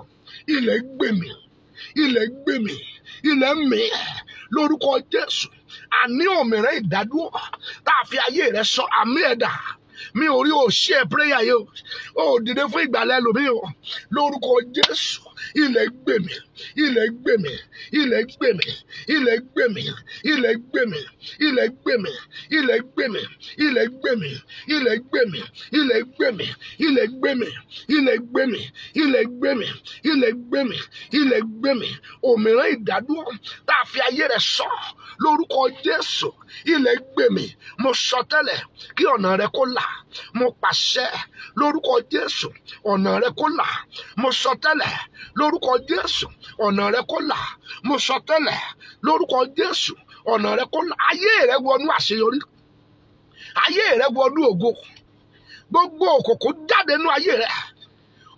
ilẹ̀ gbèmí ilẹ̀ gbèmí ilẹ̀ mì lórúkọ Jésù àní òmìnira ìdádúró tá a fi ayé rẹ sọ àmì ẹ̀dá mi ò rí òṣì ẹ̀ prayer yìí ó dìde fún ìgbàlẹ̀ lómi o lórúkọ Jésù ilẹ̀ gbèmí ilẹ̀ gbèmí ilẹ̀ gbèmí ilẹ̀ gbèmí ilẹ̀ gbèmí ilẹ̀ gbèmí ilẹ̀ gbèmí ilẹ̀ gbèmí ilẹ̀ gbèmí ilẹ̀ gbèmí ilẹ̀ gbèmí ilẹ̀ gbèmí ilẹ̀ gbèmí ilẹ̀ gbèmí ilẹ̀ gbèmí òmìnira ìdádúró tá a fi ayé rẹ sọ lórúkọ Jésù ilẹ̀ gbèmí mo sọ tẹ́lẹ̀ kí ọ̀nà rẹ kó là mo pàṣẹ lórúkọ Jésù ọ̀nà rẹ kó là mo sọ tẹ́lẹ̀ lórúkọ Jésù ọ̀nà rẹ kó là mo sọ tẹ́lẹ̀ lórúkọ Jésù ọ̀nà rẹ kó là ayé rẹ wọnú àṣeyọrí ayé rẹ wọnú ògo gbogbo òkòkò jáde nú ayé rẹ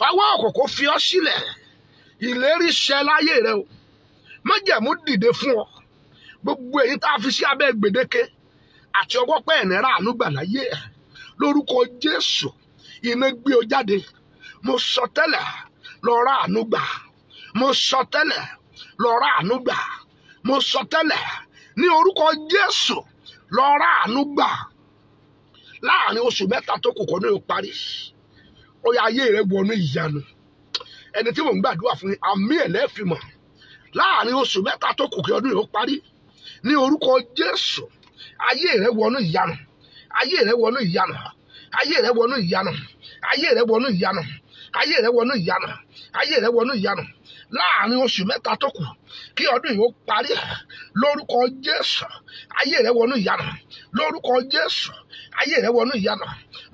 ọwọ́ òkòkò fi ọ́ sílẹ̀ ìlérí ṣẹ láyé rẹ o májẹ̀mú dìde fún ọ gbogbo èyí tá a fi sí abẹ́ gbèdéke àti ọwọ́ pẹ́ ẹ̀nẹ́rà àánú gbà láyé lórúkọ Jésù iná gbé ọ jáde mo sọ tẹ́lẹ̀ lọ rà àánú gbà mo sọ tẹ́lẹ̀ lọ rà àánú gbà mo sọ tẹ́lẹ̀ ní orúkọ Jésù lọ rà àánú gbà láàrin oṣù mẹ́ta tó kù kọ́ ní o parí ó yá ayé rẹ wọnú ìyanu ẹni tí mò ń gbàdúrà fún àmì ẹ̀lẹ́fìmọ̀ láàrin oṣù mẹ́ta tó kù kí ọdún yìí ó parí ní orúkọ Jésù ayé rẹ wọnú ìyanu ayé rẹ wọnú ìyanu ayé rẹ wọnú ìyanu ayé rẹ wọnú ìyanu ayé rẹ wọnú ìyanu ayé rẹ wọnú ìyanu láàrin oṣù mẹ́ta tó kù kí ọdún yìí ó parí lórúkọ Jésù ayé rẹ wọnú ìyanu lórúkọ Jésù ayé rẹ wọnú ìyanu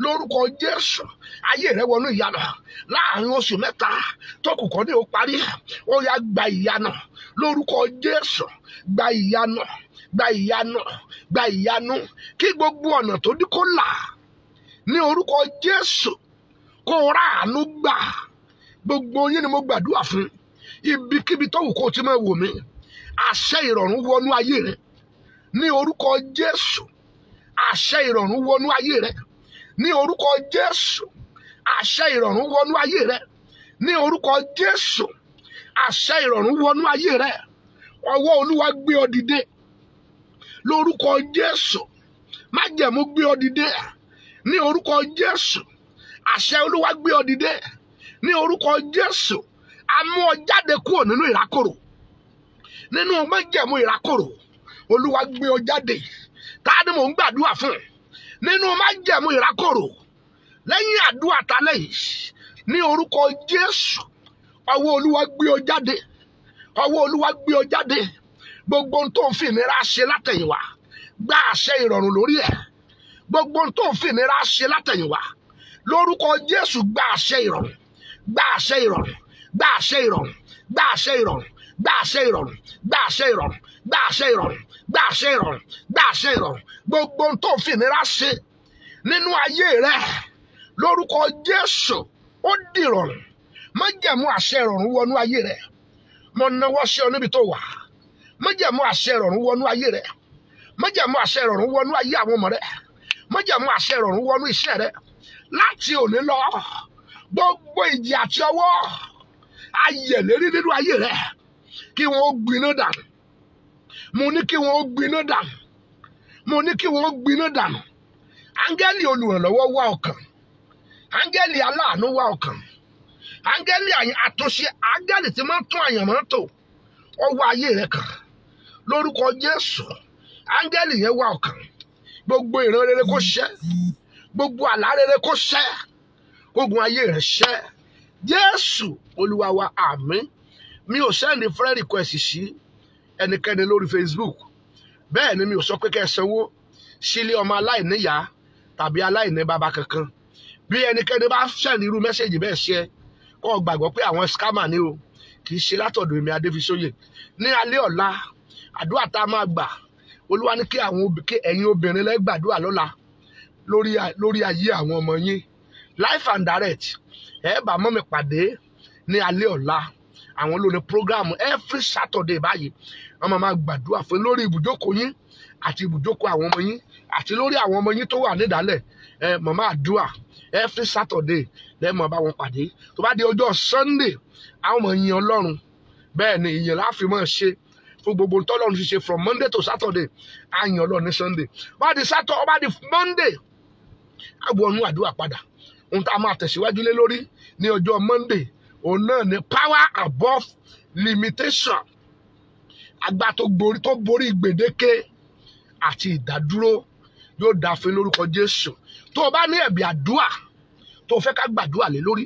lórúkọ Jésù ayé rẹ wọnú ìyanu láàrin oṣù mẹ́ta tó kù kọ́ ní ó parí ó yá gba ìyanu lórúkọ Jésù gba ìyanu gba ìyanu gba ìyanu kí gbogbo ọ̀nà tó dí kó là ní orúkọ Jésù kó rà àánú gbà gbogbo yín ni mo gbàdúrà fún ibikíbi tó wù kó o ti máa wò mí àṣẹ ìrọ̀rùn wọnú ayé rẹ ní orúkọ Jésù àṣẹ ìrọ̀rùn wọnú ayé rẹ ní orúkọ Jésù àṣẹ ìrọ̀rùn wọnú ayé rẹ ní orúkọ Jésù àṣẹ ìrọ̀rùn wọnú ayé rẹ ọwọ́ Olúwa gbé ọ dìde lórúkọ Jésù májẹ̀mú gbé ọ dìde ní orúkọ Jésù àṣẹ Olúwa gbé ọ dìde ní orúkọ Jésù a mú ọ jáde kúrò nínú ìrákòrò nínú májẹ̀mú ìrákòrò Olúwa gbé ọ jáde ta ni mò ń gbàdúrà fún nínú májẹ̀mú ìrákòrò lẹ́yìn àdúrà tálẹ̀ yìí ní orúkọ Jésù ọwọ́ Olúwa gbé ọ jáde ọwọ́ Olúwa gbé ọ jáde gbogbo ohun tó ń fi ìnira ṣe látẹ̀yìnwá gba àṣẹ ìrọ̀rùn lórí ẹ̀ gbogbo ohun tó ń fi ìnira ṣe látẹ̀yìnwá lórúkọ Jésù gba àṣẹ ìrọ̀rùn gba àṣẹ ìrọ̀rùn gba àṣẹ ìrọ̀rùn gba àṣẹ ìrọ̀rùn gba àṣẹ ìrọ̀rùn gba àṣẹ ìrọ̀rùn gba àṣẹ ìrọ̀rùn gba àṣẹ ìrọ̀rùn gba àṣẹ ìrọ̀rùn gbogbo ohun tó ń fi ìnira ṣe nínú ayé rẹ lórúkọ Jésù ó dìrọ̀rùn májẹ̀mú àṣẹ ìrọ̀rùn wọnú ayé rẹ mo náwó sí ọ níbi tó wà májẹ̀mú àṣẹ ìrọ̀rùn wọnú ayé rẹ májẹ̀mú àṣẹ ìrọ̀rùn wọnú ayé àwọn ọmọ rẹ májẹ̀mú àṣẹ ìrọ̀rùn wọnú iṣẹ́ rẹ láti òní lọ. Gbogbo ìjì àti ọwọ́ ayẹ̀lérí nínú ayé rẹ kí wọ́n gbiná dànù. Mo ní kí wọ́n gbiná dànù. Mo ní kí wọ́n gbiná dànù. Áńgẹ́lì olùrànlọ́wọ́ wá ọkàn. Áńgẹ́lì aláàánú wá ọkàn. Áńgẹ́lì àtúnṣe, áńgẹ́lì tí máa ń tún àyànmọ́ tò, ó wá ayé rẹ kàn. Lórúkọ Jésù, áńgẹ́lì yẹn wá ọkàn. Gbogbo ìran rere kó ṣẹ. Gbogbo àlá rere kó ṣẹ. Ogun ayé rẹ ṣẹ. Jésù Olúwa wa, àmín. Mi ò send friend request sí ẹnikẹ́ni lórí Facebook. Bẹ́ẹ̀ ni mi ò sọ pé kẹ́ ẹ sanwó sílé ọmọ aláìníyá tàbí aláìní bàbá kankan. Bí ẹnikẹ́ni bá send irú mẹ́sẹ̀gì bẹ́ẹ̀ ṣe kó gbàgbọ́ pé àwọn scammer ni o, kì í ṣe látọ̀dọ̀ èmi Adéfisóyè. Ní alẹ́ ọ̀la, àdúrà tá a máa gbà, Olúwa ní kí ẹ̀yin obìnrin lẹ́ gbàdúrà lọ́la lórí ayé àwọn ọmọ yín. Life and direct, ẹ bá mọ́ mi pàdé ní alẹ́ ọ̀la. Àwọn ló ní program every Saturday báyìí. Wọ́n máa gbàdúrà fún lórí ibùjókòó yín àti ibùjókòó àwọn ọmọ yín àti lórí àwọn ọmọ yín tó wà nídàálẹ̀. Màmá àdúrà every Saturday lẹ́mọ̀ bá wọn pàdé. Tó bá di ọjọ́ Sunday, àwọn ọmọ yín Ọlọ́run. Bẹ́ẹ̀ ni ìyẹn láfi máa ṣe fún gbogbo tọ́lọ́run ti ṣe from Monday to Saturday. A yìn Ọlọ́run ní Sunday. Bá di Monday, a wọnú àdúrà padà. Ohun tá a máa tẹ̀síwájú lé lórí ní ọjọ́ Monday, òun náà ni power above limitation. Agbára tó borí gbèdéke àti ìdádúró yóò dá fún lórúkọ Jésù. Tó o bá ní ẹ̀bì àdúrà tó o fẹ́ ká gbàdúrà lé lórí,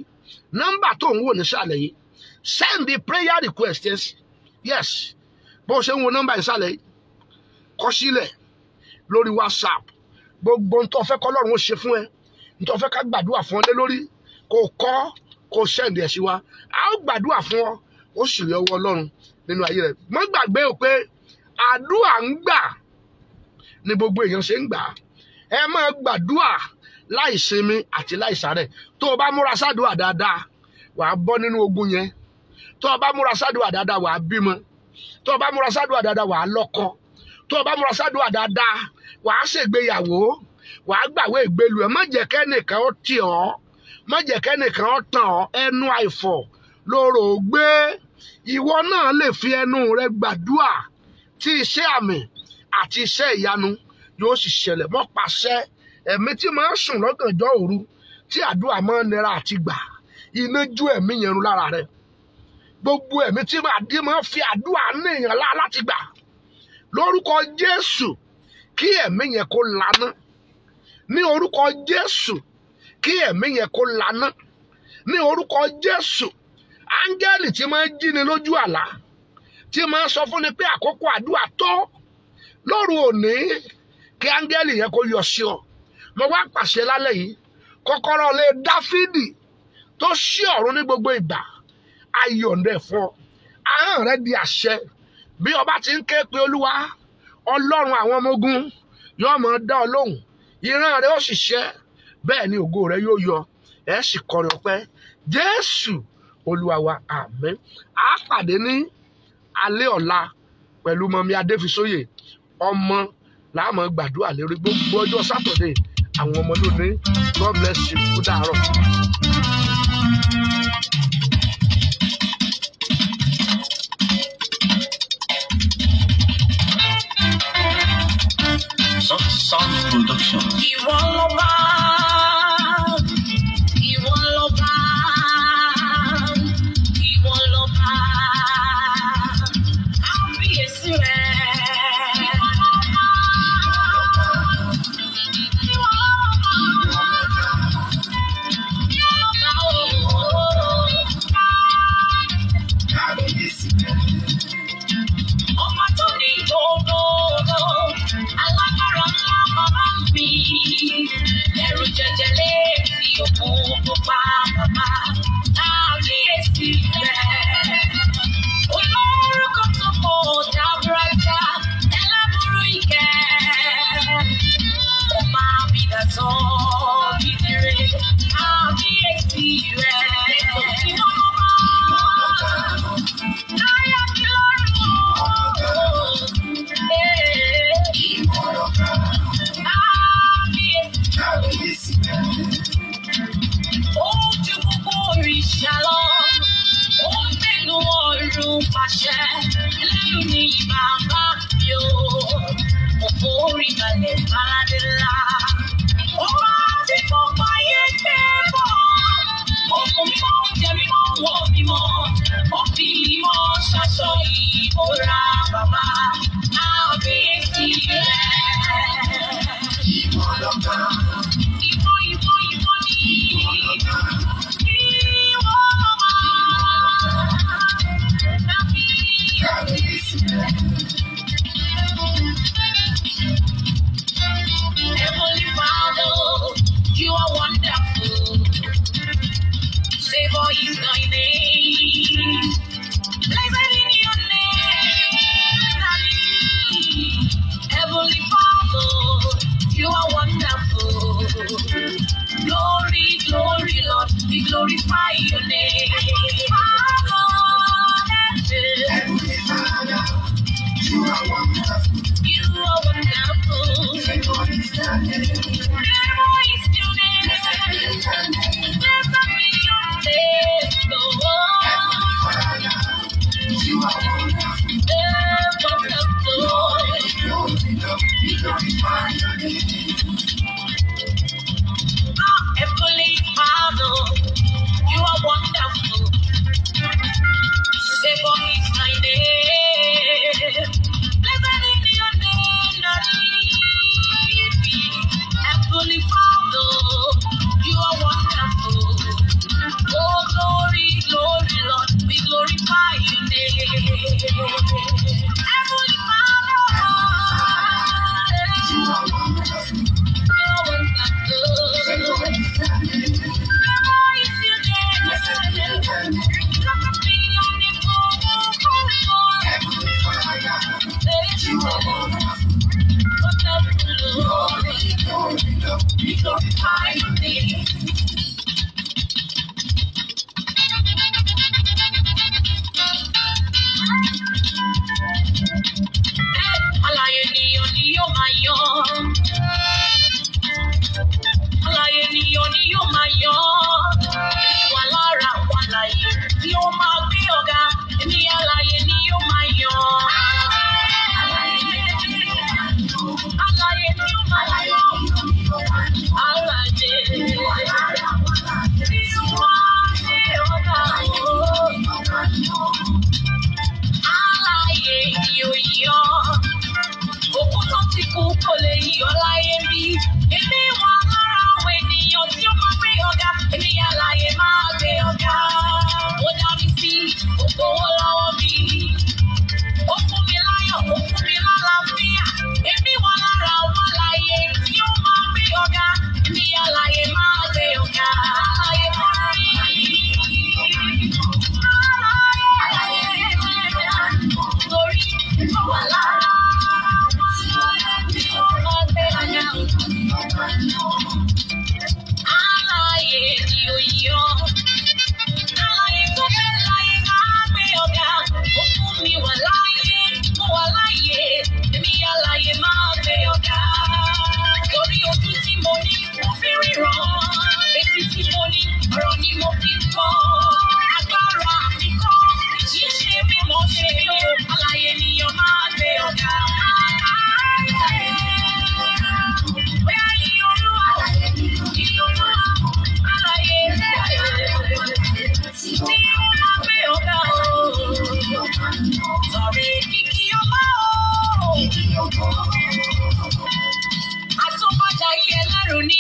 nọ́mbà tó ń wò nísàlẹ̀ yìí, send the prayer request. Yes, bó o ṣe ń wo nọ́mbà ìsàlẹ̀ yìí, kọ sílẹ̀ lórí WhatsApp. Gbogbo ohun tó o fẹ́ kọ́ Ọlọ́run ó ṣe fún ẹ, ohun tó o fẹ́ ká gbàdúrà fún ọ lé lórí, kó o kọ́, kó o send ẹ̀ sí wa. A ó gbàdúrà fún ọ, ó sì rí ọwọ́ Ọlọ́run nínú ayé rẹ̀. Má gbàgbé o pé àdúrà ń gbà ní gbogbo èèyàn ṣe ń gbà. Ẹ máa gbàdúrà láì sinmi àti láì sàárẹ̀. Tó o bá múra sádùúrà dáadáa, wà á bọ́ nínú ogun yẹn. Tó o bá múra sádùúrà dáadáa, wà á bímọ. Tó o bá múra sádùúrà dáadáa, wà á lọ́kọ. Tó o bá múra sádùúrà dáadáa, wà á ṣègbéyàwó. Wà á gbàwé ìgbélu ẹ̀. Má jẹ́ kẹ́nìkan ó tì ọ́. Má jẹ́ kẹ́nìkan ó tàn ọ́. Ẹnu àìfọ̀ lóró gbé. Ìwọ náà lè fi ẹnu rẹ gbàdúrà tí iṣẹ́ àmì àti iṣẹ́ ìyanu yóò sì ṣẹlẹ̀. Mọ́ pàṣẹ ẹ̀mí tí máa ń sùn lọ́gànjọ́ òru tí àdúrà máa ń nira àti gbà, iná jó ẹ̀mí yẹn run lára rẹ. Gbogbo ẹ̀mí tí máa ń fi àdúrà ní èèyàn láti gbà, lórúkọ Jésù kí ẹ̀mí yẹn kó laná. Ní orúkọ Jésù kí ẹ̀mí yẹn kó laná. Ní orúkọ Jésù, áńgẹ́lì tí máa ń jíni lójú àlá, tí máa ń sọ fún ni pé àkókò àdúrà tó, lóru òní kí áńgẹ́lì yẹn kó yọ sí ọ. Mo wá pàṣẹ lálẹ́ yìí, kọ́kọ́rọ́ lé Dáfídì tó ṣí ọ̀run ní gbogbo ìgbà, ayọ̀ǹdẹ̀ fún ọ. Ahọ́n rẹ di àṣẹ. Bí ọba ti ń ké pe Olúwa, Ọlọ́run àwọn ọmọ ogun yóò máa dá ọ lóhùn. Ìran rẹ ó sì ṣẹ, bẹ́ẹ̀ ni ògo rẹ yóò yọ. Ẹ sì kọrin ọpẹ́. Jésù Olúwa wa, àmín. A pàdé ní alẹ́ ọ̀la pẹ̀lú mọ́mí Adéfisóyè. Ọmọ láàmú gbàdúrà lérí gbogbo ọjọ́ Saturday. Àwọn ọmọ lónìí. God bless you. Ó dàárọ̀. Sound production. Ìwọ lọba, ìwọ lọba, ìwọ lọba, kábíyèsí rẹ. Ìwọ lọba, ìwọ lọba, ìwọ lọba ooo. Kábíyèsí rẹ. Ọba tó ní gbogbo. Alágbára ńlá bàbá mi. Heavenly Father, you are wonderful. Favor is thy name. Blessed in your name, Daddy. Heavenly Father, you are wonderful. Glory, glory, Lord, we glorify your name. Heavenly Father, you are wonderful. You are wonderful. Favor is thy name. Favor is your name. Blessed be your name, Lord. You are wonderful. We glorify your name. Heavenly Father, you are wonderful. Favor is thy name. Blessed is your name, Daddy. Heavenly Father, you are wonderful. Oh, glory, glory, Lord, we glorify your name. Heavenly Father, you are wonderful. You are wonderful. Favor is your name. Blessed be your name, Heavenly Father, you are wonderful. We glorify your name. Alaye ni yóò máa yọ̀. Alaye ni yóò máa yọ̀. Wà lára àwọn alaye tí ó máa gbé ọ̀gá. Èmi alaye ni yóò máa yọ̀. Alaye ni yóò máa yọ̀. Alaye tí ó máa gbé ọ̀gá. Alaye ni ó yọ̀. Òkú tó ti kú kò lè yọ̀ láyé bí. Èmi wà lára àwọn ènìyàn tí ó máa gbé ọ̀gá. Èmi alaye máa gbé ọ̀gá. Ó dá mi sí, ó gbowó lọ́wọ́ mi. Ó fún mi láyọ̀, ó fún mi lálàáfíà. Èmi wà lára àwọn alaye tí ó máa gbé ọ̀gá. Èmi alaye máa gbé ọ̀gá. Alaye máa rí. Torí ó wà lára. Alaye ni ó yọ̀. Alaye tó fẹ́ láyé máa gbé ọ̀gá. Ó fún mi wà láyé, mo wà láyé. Èmi alaye máa gbé ọ̀gá. Torí ojú tí mo ní, mo fi ríran. Etí tí mo ní, ọ̀rọ̀ ni mo fi gbọ́. Agbára mi kọ́, kì í ṣe bí mo ṣe lò. Alaye ni ó máa gbé ọ̀gá. Àtúbọ̀jà yìí ẹlẹ́rù ni